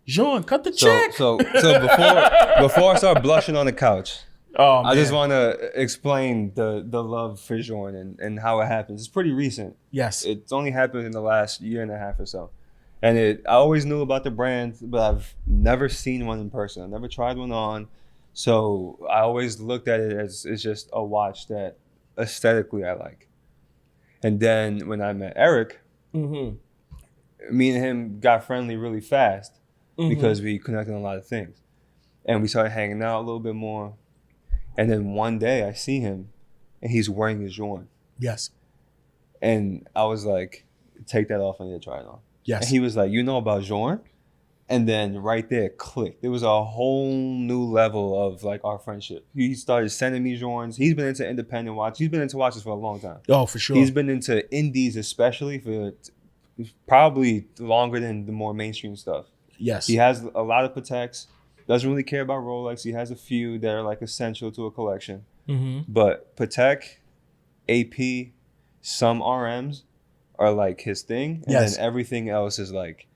Journe, cut the check. So before I start blushing on the couch, I just want to explain the love for Journe and how it happens. It's pretty recent. Yes. It's only happened in the last year and a half or so. And I always knew about the brand, but I've never seen one in person. I've never tried one on. So I always looked at it as it's just a watch that aesthetically I like. And then when I met Eric, me and him got friendly really fast because we connected on a lot of things. And we started hanging out a little bit more. And then one day I see him and he's wearing his Journe. Yes. And I was like, take that off, I need to try it on. Yes. And he was like, you know about Journe? And then right there it clicked. It was a whole new level of like our friendship. He started sending me Journes. He's been into independent watches. He's been into watches for a long time. Oh, for sure. He's been into indies especially for probably longer than the more mainstream stuff. Yes. He has a lot of Pateks. Doesn't really care about Rolex. He has a few that are like essential to a collection. But Patek, AP, some RMs are like his thing. And then everything else is like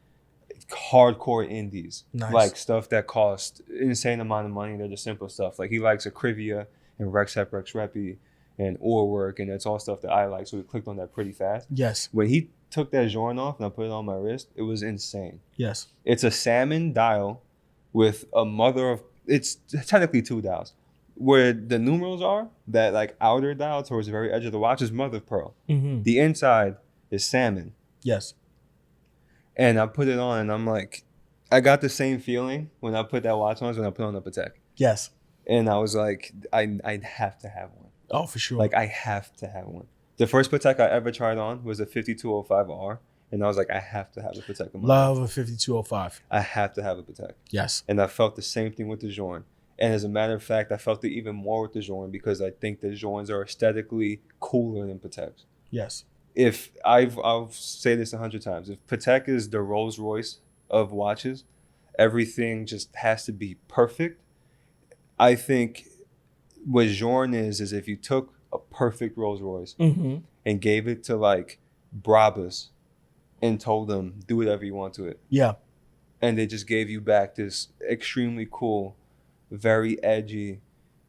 hardcore indies. Nice. Like stuff that cost insane amount of money. They're just simple stuff. Like he likes Akrivia and Rexhep Rexrepi and Oorwork, and that's all stuff that I like. So we clicked on that pretty fast. Yes. When he took that Journe off and I put it on my wrist, it was insane. Yes. It's a salmon dial with a mother of, it's technically two dials. Where the numerals are, that like outer dial towards the very edge of the watch is mother of pearl. The inside is salmon. Yes. And I put it on and I'm like, I got the same feeling when I put that watch on as when I put on the Patek. Yes. And I was like, I'd have to have one. Oh, for sure. Like, I have to have one. The first Patek I ever tried on was a 5205R. And I was like, I have to have a Patek in my Love life. a 5205. I have to have a Patek. Yes. And I felt the same thing with the Journe. And as a matter of fact, I felt it even more with the Journe because I think the Journes are aesthetically cooler than Pateks. Yes. If I'll say this 100 times, if Patek is the Rolls Royce of watches, everything just has to be perfect. I think what Journe is if you took a perfect Rolls Royce and gave it to like Brabus and told them do whatever you want to it. Yeah. And they just gave you back this extremely cool, very edgy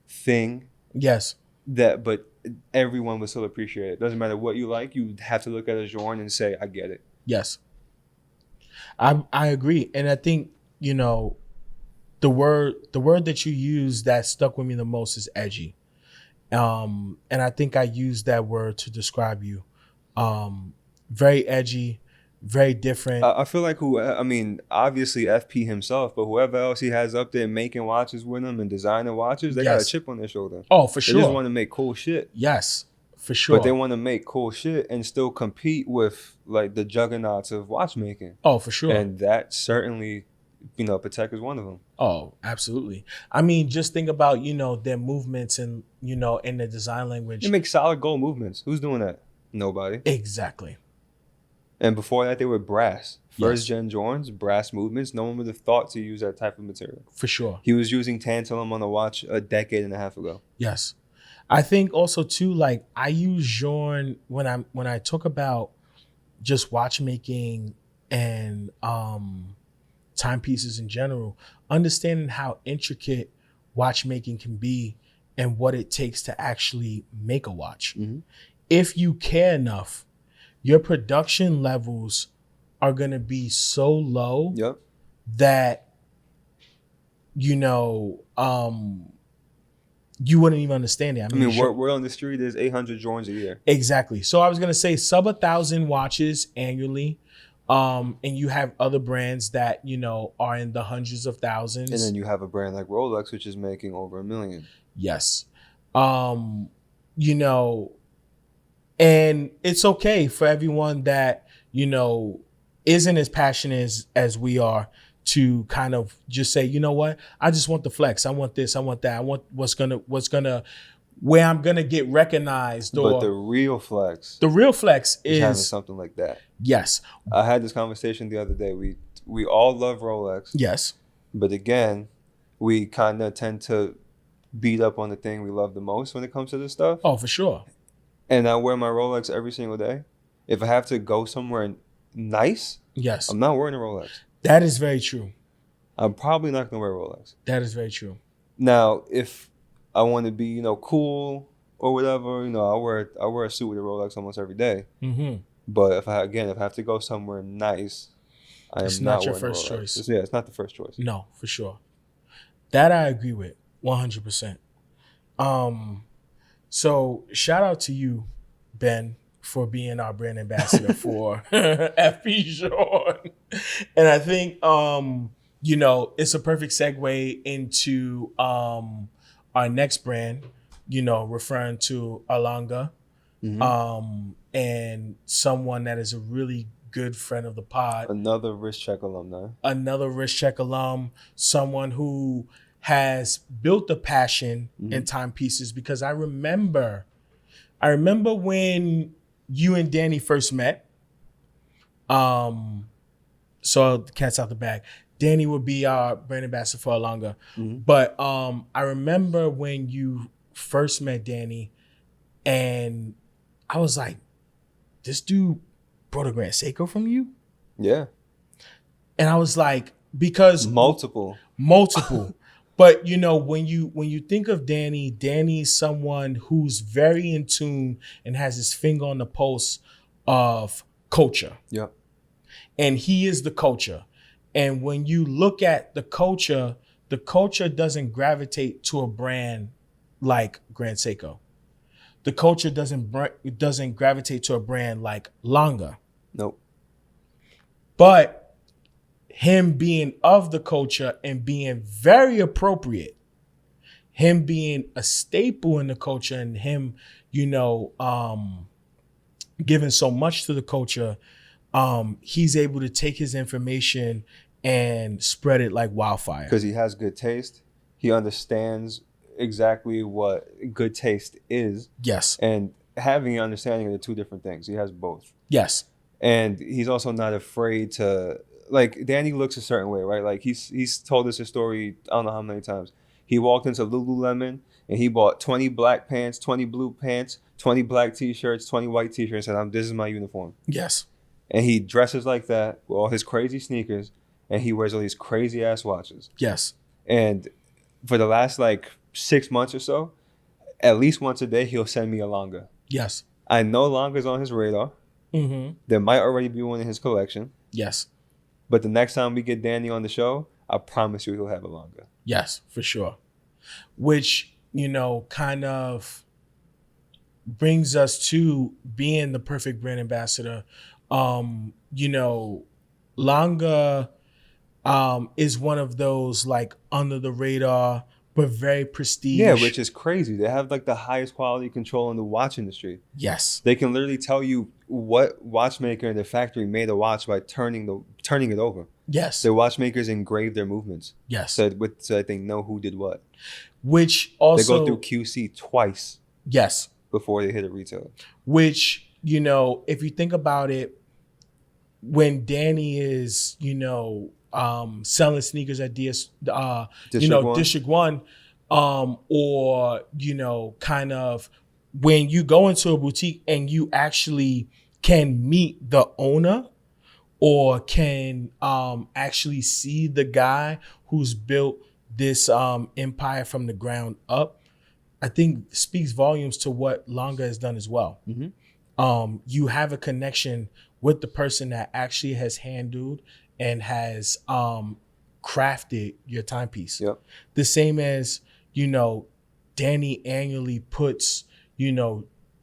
thing. Yes. But everyone would still appreciate it. Doesn't matter what you like, you have to look at a Journe and say, I get it. Yes. I agree. And I think, the word that you use that stuck with me the most is edgy. And I think I used that word to describe you. Very edgy, very different. I feel like obviously FP himself, but whoever else he has up there making watches with him and designing watches, they got a chip on their shoulder. Oh, for sure. They just want to make cool shit. Yes, for sure. But they want to make cool shit and still compete with like the juggernauts of watchmaking. Oh, for sure. And that certainly, Patek is one of them. Oh, absolutely. I mean, just think about, their movements and, in the design language. They make solid gold movements. Who's doing that? Nobody. Exactly. And before that, they were brass. First gen Journes, brass movements. No one would have thought to use that type of material. For sure. He was using tantalum on a watch a decade and a half ago. Yes. I think also too, like I use Journe when I talk about just watchmaking and timepieces in general, understanding how intricate watchmaking can be and what it takes to actually make a watch. Mm-hmm. If you care enough, your production levels are going to be so low that, you wouldn't even understand it. I mean, we're on the street, there's 800 Journes a year. Exactly. So I was going to say sub 1,000 watches annually. And you have other brands that, are in the hundreds of thousands. And then you have a brand like Rolex, which is making over $1 million. Yes. And it's okay for everyone that, isn't as passionate as we are to kind of just say, you know what, I just want the flex. I want this. I want that. I want where I'm going to get recognized. But the real flex is having something like that. Yes. I had this conversation the other day. We all love Rolex. Yes. But again, we kind of tend to beat up on the thing we love the most when it comes to this stuff. Oh, for sure. And I wear my Rolex every single day. If I have to go somewhere nice, yes, I'm not wearing a Rolex. That is very true. I'm probably not going to wear a Rolex. That is very true. Now, if I want to be, cool or whatever, I wear a suit with a Rolex almost every day. Mm-hmm. But if I have to go somewhere nice, it's not your first choice. It's not the first choice. No, for sure. That I agree with 100%. So shout out to you, Ben, for being our brand ambassador for FP Journe. And I think, it's a perfect segue into our next brand, referring to Alanga, and someone that is a really good friend of the pod. Another wrist check alumni. Someone who has built a passion in timepieces, because I remember when you and Danny first met. So the cat's out the bag. Danny would be our brand ambassador for Alanga. Mm-hmm. But I remember when you first met Danny, and I was like, this dude brought a Grand Seiko from you? Yeah. And I was like, because multiple. But when you think of Danny's someone who's very in tune and has his finger on the pulse of culture. Yep. And he is the culture. And when you look at the culture doesn't gravitate to a brand like Grand Seiko. The culture doesn't gravitate to a brand like Langa. Nope. But him being of the culture and being very appropriate him being a staple in the culture and him, giving so much to the culture, he's able to take his information and spread it like wildfire. Because he has good taste. He understands exactly what good taste is. Yes. And having an understanding of the two different things. He has both. Yes. And he's also not afraid to, like, Danny looks a certain way, right? Like, he's told us a story, I don't know how many times. He walked into Lululemon and he bought 20 black pants, 20 blue pants, 20 black t-shirts, 20 white t-shirts, and this is my uniform. Yes. And he dresses like that with all his crazy sneakers, and he wears all these crazy ass watches. Yes. And for the last 6 months or so, at least once a day, he'll send me a Longa. Yes. I know Longa's on his radar. Mm-hmm. There might already be one in his collection. Yes. But the next time we get Danny on the show, I promise you he'll have a Longa. Yes, for sure. Which, kind of brings us to being the perfect brand ambassador. Longa is one of those under the radar but very prestige. Yeah, which is crazy. They have the highest quality control in the watch industry. Yes. They can literally tell you what watchmaker in the factory made a watch by turning it over. Yes. The watchmakers engrave their movements. Yes. So that they know who did what. Which also... They go through QC twice. Yes. Before they hit a retailer. Which, if you think about it, when Danny is, selling sneakers at District 1, or, kind of when you go into a boutique and you actually can meet the owner or can actually see the guy who's built this empire from the ground up, I think speaks volumes to what Longa has done as well. Mm-hmm. You have a connection with the person that actually has handled and has crafted your timepiece. Yep. The same as, Danny annually puts,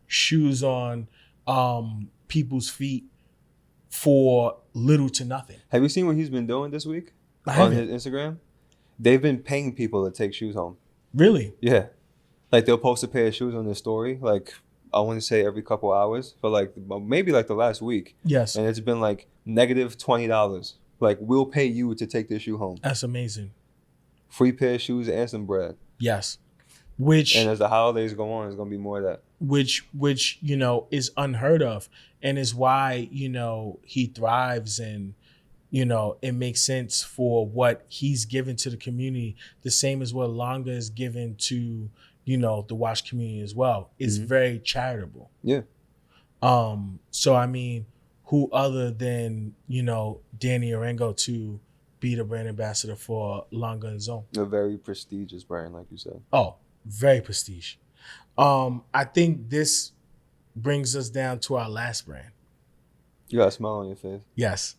shoes on people's feet for little to nothing. Have you seen what he's been doing this week on his Instagram? They've been paying people to take shoes home. Really? Yeah. They'll post a pair of shoes on their story, I want to say every couple hours for maybe the last week. Yes. And it's been negative $20. We'll pay you to take this shoe home. That's amazing. Free pair of shoes and some bread. Yes. And as the holidays go on, there's going to be more of that. Which is unheard of, and is why, he thrives, and, it makes sense for what he's given to the community, the same as what Longa is given to, the watch community as well. It's very charitable. Yeah. So, I mean, who other than, Danny Arango to be the brand ambassador for Longa and Zone? A very prestigious brand, like you said. Oh, very prestige. I think this brings us down to our last brand. You got a smile on your face. Yes.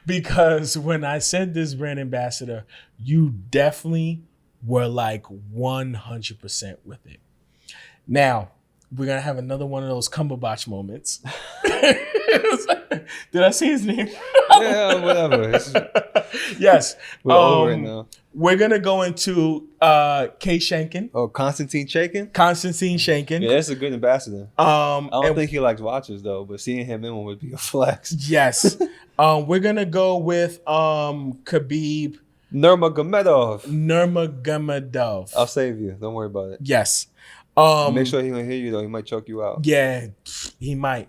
Because when I said this brand ambassador, you definitely were 100% with it. Now, we're going to have another one of those Cumberbatch moments. Did I say his name? Yeah, whatever. Yes. We're over it now. We're going to go into Kay Shankin. Oh, Constantine Shankin? Constantine Shankin. Yeah, that's a good ambassador. I don't think he likes watches, though, but seeing him in one would be a flex. Yes. We're going to go with Khabib Nurmagomedov. I'll save you. Don't worry about it. Yes. Make sure he don't hear you, though. He might choke you out. Yeah, he might.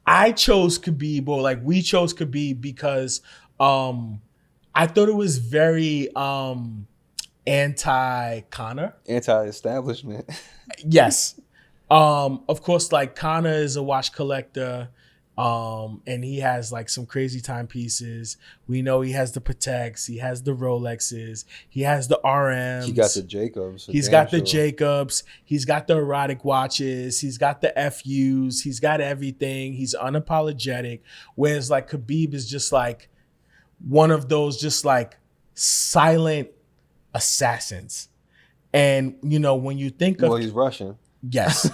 I chose Khabib, or we chose Khabib because I thought it was very anti-Conor. Anti-establishment. Yes. Of course, Conor is a watch collector. And he has some crazy timepieces. We know he has the Pateks, he has the Rolexes, he has the RMs. He got the Jacobs. He's got the Jacobs. He's got the erotic watches. He's got the FUs. He's got everything. He's unapologetic. Whereas Khabib is just one of those just silent assassins. And when you think of, well, he's Russian. Yes.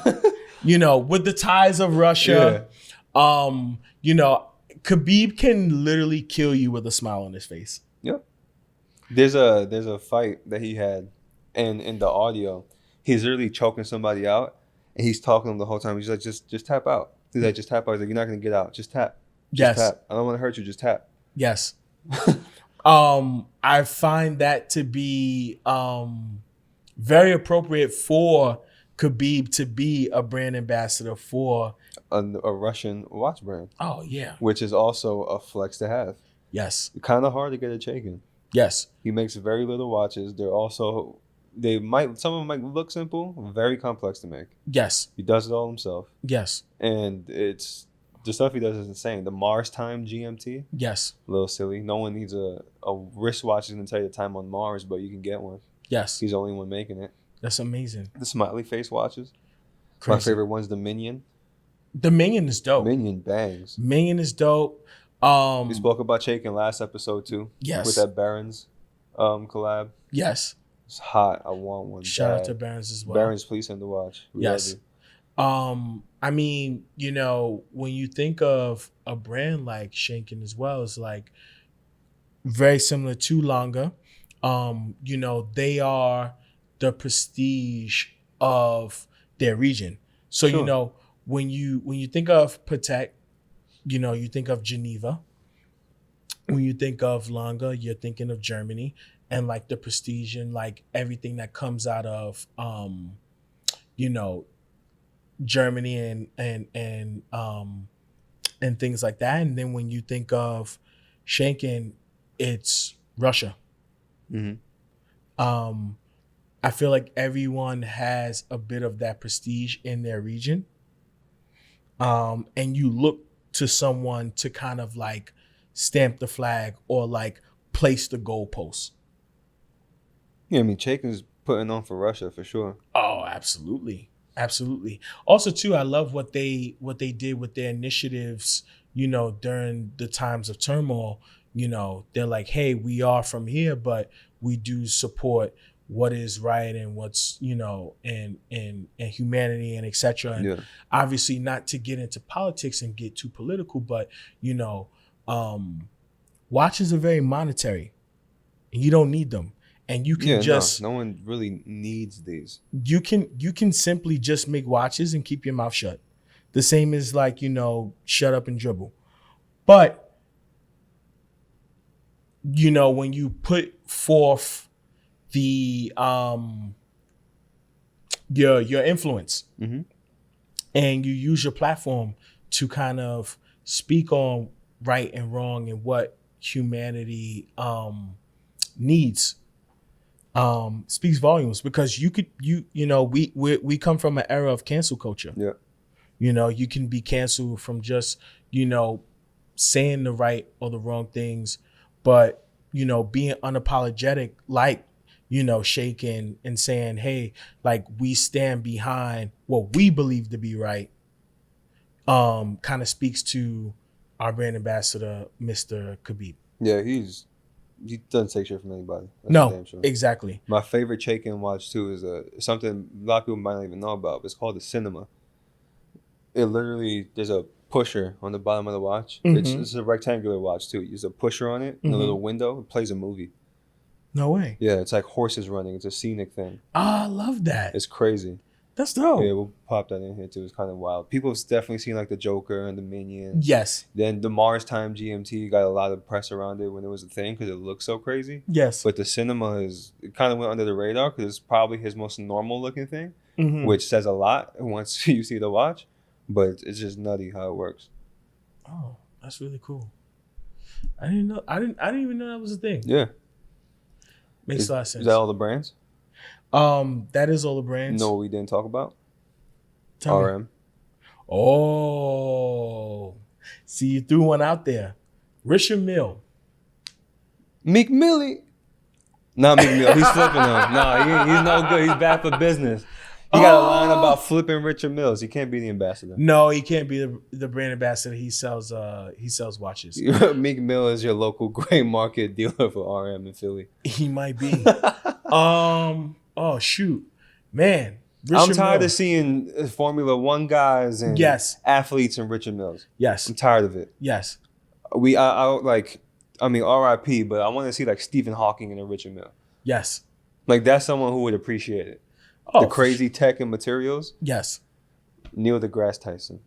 With the ties of Russia. Yeah. Khabib can literally kill you with a smile on his face. Yep. There's a fight that he had, and in the audio, he's literally choking somebody out, and he's talking to him the whole time. He's like, just tap out. He's like, just tap out. He's like, you're not gonna get out. Just tap. Just tap. I don't want to hurt you. Just tap. Yes. I find that to be very appropriate for Khabib to be a brand ambassador for a Russian watch brand. Oh yeah. Which is also a flex to have. Yes. Kind of hard to get a Chaikin. Yes. He makes very little watches. Some of them might look simple, very complex to make. Yes. He does it all himself. Yes. And the stuff he does is insane. The Mars time GMT. Yes. A little silly. No one needs a wristwatch that's going to tell you the time on Mars, but you can get one. Yes. He's the only one making it. That's amazing. The smiley face watches. Crazy. My favorite one's the Minion. The Minion is dope. Minion bangs. Minion is dope. We spoke about Chaikin last episode too. Yes. With that Barons collab. Yes. It's hot. I want one. Shout out to Barons as well. Barons, please send the watch. Yes. I mean, when you think of a brand like Chaikin as well, it's like very similar to Lange. They are the prestige of their region. So, sure. When you think of Patek, you think of Geneva. When you think of Lange, you're thinking of Germany and like the prestige and like everything that comes out of, Germany and things like that. And then when you think of Chaikin, it's Russia. Mm-hmm. I feel like everyone has a bit of that prestige in their region. And you look to someone to kind of like stamp the flag or like place the goalpost. Yeah, I mean, Chaikin's putting on for Russia for sure. Oh, absolutely. Absolutely. Also, too, I love what they did with their initiatives, during the times of turmoil. They're like, hey, we are from here, but we do support what is right and what's, and humanity and et cetera. And obviously not to get into politics and get too political, but, watches are very monetary and you don't need them. And you can no one really needs these. You can simply just make watches and keep your mouth shut. The same as like, shut up and dribble. But, when you put forth the your influence mm-hmm. and you use your platform to kind of speak on right and wrong and what humanity needs, speaks volumes, because we come from an era of cancel culture. Yeah. You can be canceled from just, saying the right or the wrong things, but, being unapologetic, like, Chaikin and saying, hey, like, we stand behind what we believe to be right, kind of speaks to our brand ambassador, Mr. Khabib. Yeah, he doesn't take shit from anybody. That's no, sure. Exactly. My favorite Chaikin watch too is something a lot of people might not even know about. But it's called the Cinema. It literally, there's a pusher on the bottom of the watch. Mm-hmm. It's a rectangular watch too. There's a pusher on it, and a little window. It plays a movie. No way. Yeah, it's like horses running. It's a scenic thing. I love that. It's crazy. That's dope. Yeah, we'll pop that in here too. It's kind of wild. People have definitely seen like the Joker and the Minions. Yes. Then the Mars Time GMT got a lot of press around it when it was a thing because it looked so crazy. Yes. But the Cinema it kind of went under the radar because it's probably his most normal looking thing, which says a lot once you see the watch. But it's just nutty how it works. Oh, that's really cool. I didn't know. I didn't even know that was a thing. Yeah. Makes a lot of sense. Is that all the brands? That is all the brands. No, we didn't talk about Tell RM. Me. Oh, see, you threw one out there. Richard Mille. Meek Millie. Not Meek Mill. He's flipping them. No, he's no good. He's bad for business. He got a line about flipping Richard Mills. He can't be the ambassador. No, he can't be the brand ambassador. He sells watches. Meek Mill is your local gray market dealer for RM in Philly. He might be. Oh shoot, man. I'm tired of seeing Formula One guys and athletes and Richard Mills. Yes. I'm tired of it. Yes. I like I mean, R.I.P., but I want to see like Stephen Hawking and a Richard Mille. Yes. Like that's someone who would appreciate it. Oh, the crazy tech and materials. Yes. Neil deGrasse Tyson.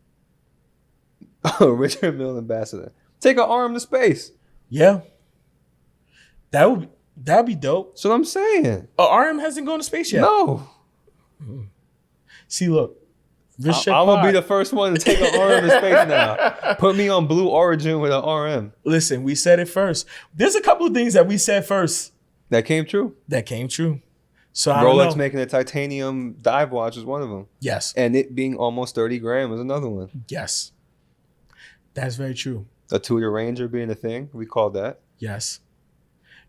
Richard Mille ambassador. Take an arm to space. Yeah. That'd be dope. That's what I'm saying. RM hasn't gone to space yet. No. See, look. I'm going to be the first one to take an RM to space now. Put me on Blue Origin with an RM. Listen, we said it first. There's a couple of things that we said first. That came true. So I don't know. Rolex making a titanium dive watch is one of them. Yes. And it being almost 30 grams is another one. Yes. That's very true. A Tudor Ranger being a thing. We called that. Yes.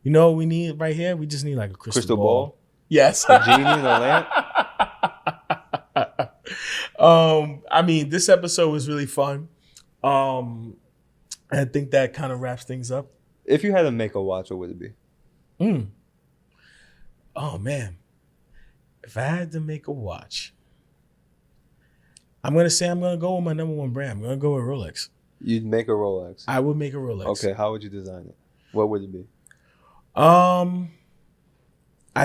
You know what we need right here? We just need like a crystal ball. Yes. A genie in a lamp. I mean, this episode was really fun. I think that kind of wraps things up. If you had to make a watch, what would it be? Oh, man. If I had to make a watch, I'm going to go with my number one brand. I'm going to go with Rolex. You'd make a Rolex? I would make a Rolex. Okay, how would you design it? What would it be? I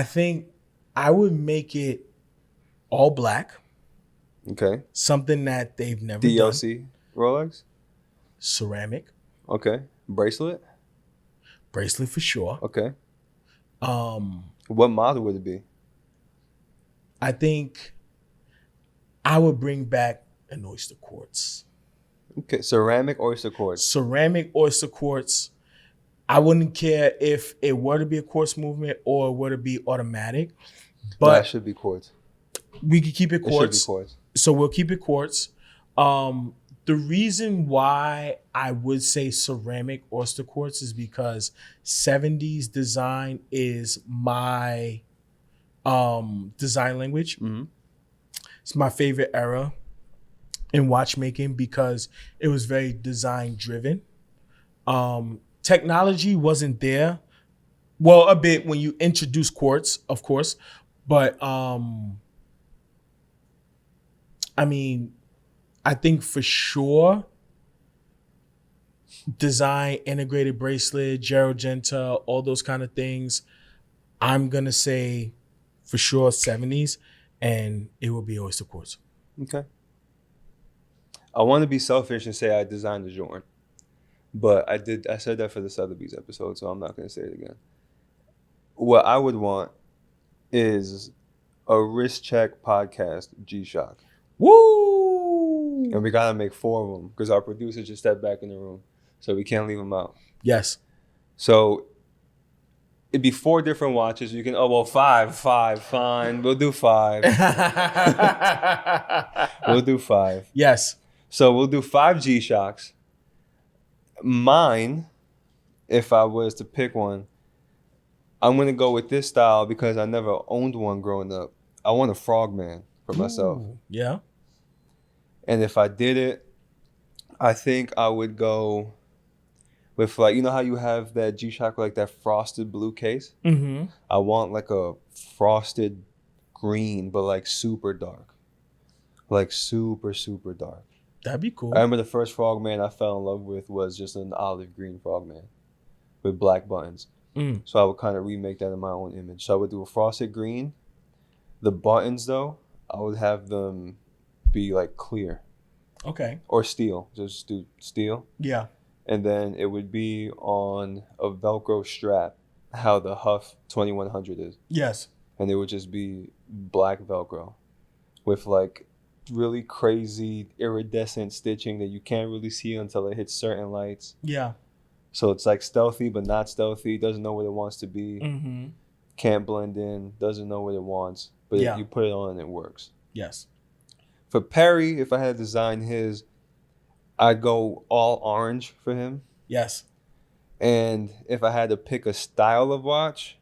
think I would make it all black. Okay. Something that they've never done. DLC Rolex? Ceramic. Okay. Bracelet for sure. Okay. What model would it be? I think I would bring back an oyster quartz. Okay, ceramic oyster quartz. Ceramic oyster quartz. I wouldn't care if it were to be a quartz movement or were to be automatic. But that should be quartz. We could keep it quartz. It should be quartz. So we'll keep it quartz. The reason why I would say ceramic oyster quartz is because 70s design is my design language. Mm-hmm. It's my favorite era in watchmaking because it was very design driven. Technology wasn't there. Well, a bit when you introduce quartz, of course, but I mean, I think for sure, design, integrated bracelet, Gerald Genta, all those kind of things. I'm going to say for sure 70s, and it will be oyster quartz. Okay. I want to be selfish and say I designed the Jordan, but I said that for the Sotheby's episode, so I'm not going to say it again. What I would want is a wrist check podcast G-Shock. Woo! And we got to make 4 of them because our producer just stepped back in the room, so we can't leave them out. Yes. So it'd be 4 different watches. You can, 5, fine. We'll do 5. We'll do 5. Yes. So we'll do 5 G-Shocks. Mine, if I was to pick one, I'm going to go with this style because I never owned one growing up. I want a Frogman for myself. Ooh, yeah. And if I did it, I think I would go with like, you know how you have that G-Shock like that frosted blue case? Mm-hmm. I want like a frosted green, but like super dark. Like super, super dark. That'd be cool. I remember the first Frogman I fell in love with was just an olive green Frogman with black buttons. So I would kind of remake that in my own image. So I would do a frosted green. The buttons, though, I would have them be like clear. Okay. Or steel. Just do steel. Yeah. And then it would be on a Velcro strap, how the Huff 2100 is. Yes. And it would just be black Velcro with like really crazy iridescent stitching that you can't really see until it hits certain lights. Yeah. So it's like stealthy, but not stealthy. Doesn't know what it wants to be. Mm-hmm. Can't blend in. Doesn't know what it wants. But you put it on and it works. Yes. For Perry, if I had designed his, I'd go all orange for him. Yes. And if I had to pick a style of watch,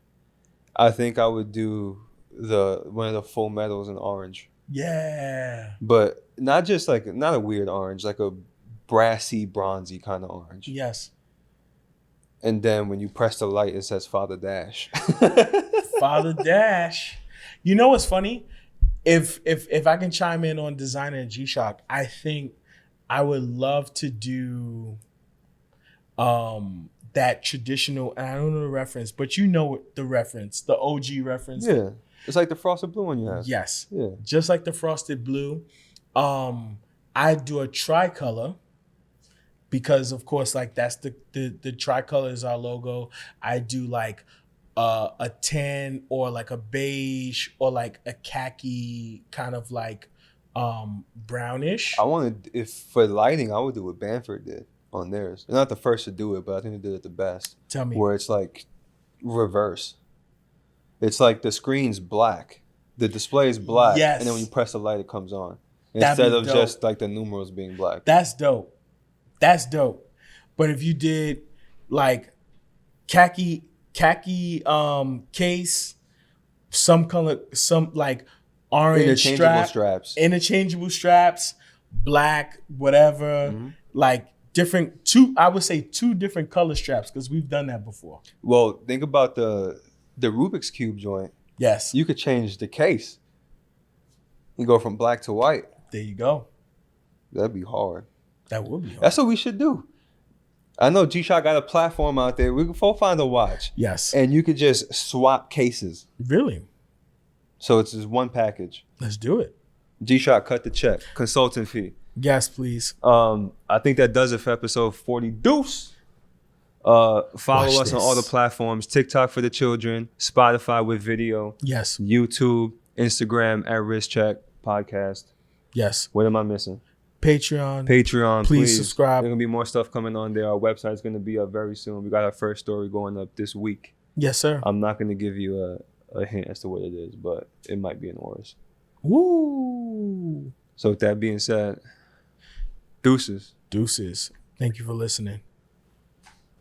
I think I would do one of the full metals in orange. Yeah. But not just like, not a weird orange, like a brassy, bronzy kind of orange. Yes. And then when you press the light, it says Father Dash. Father Dash. You know what's funny? If I can chime in on designing a G-Shock, I think I would love to do that traditional, and I don't know the reference, but you know the reference, the OG reference. Yeah. It's like the frosted blue one you have. Yes. Yeah. Just like the frosted blue. I do a tricolor because of course, like that's the tricolor is our logo. I do like a tan or like a beige or like a khaki kind of like brownish. I wanted, if for lighting, I would do what Banford did on theirs. They're not the first to do it, but I think they did it the best. Tell me. Where it's like reverse. It's like the screen's black. The display is black. Yes. And then when you press the light, it comes on. That'd Instead be of dope. just like the numerals being black. That's dope. That's dope. But if you did like khaki case, some color, some like orange interchangeable straps, black, whatever, like different I would say two different color straps because we've done that before. Well, think about the Rubik's Cube joint. Yes. You could change the case. You go from black to white. There you go. That'd be hard. That would be hard. That's what we should do. I know G-Shock got a platform out there. We can find a watch. Yes. And you could just swap cases. Really? So it's just one package. Let's do it. G-Shock, cut the check. Consultant fee. Yes, please. I think that does it for episode 40. Deuce. Follow us on all the platforms. TikTok for the children. Spotify with video. Yes. YouTube. Instagram at Wrist Check Podcast. Yes. What am I missing? Patreon. Please subscribe. There's going to be more stuff coming on there. Our website's going to be up very soon. We got our first story going up this week. Yes, sir. I'm not going to give you a hint as to what it is, but it might be in Oris. Woo! So with that being said, deuces. Thank you for listening.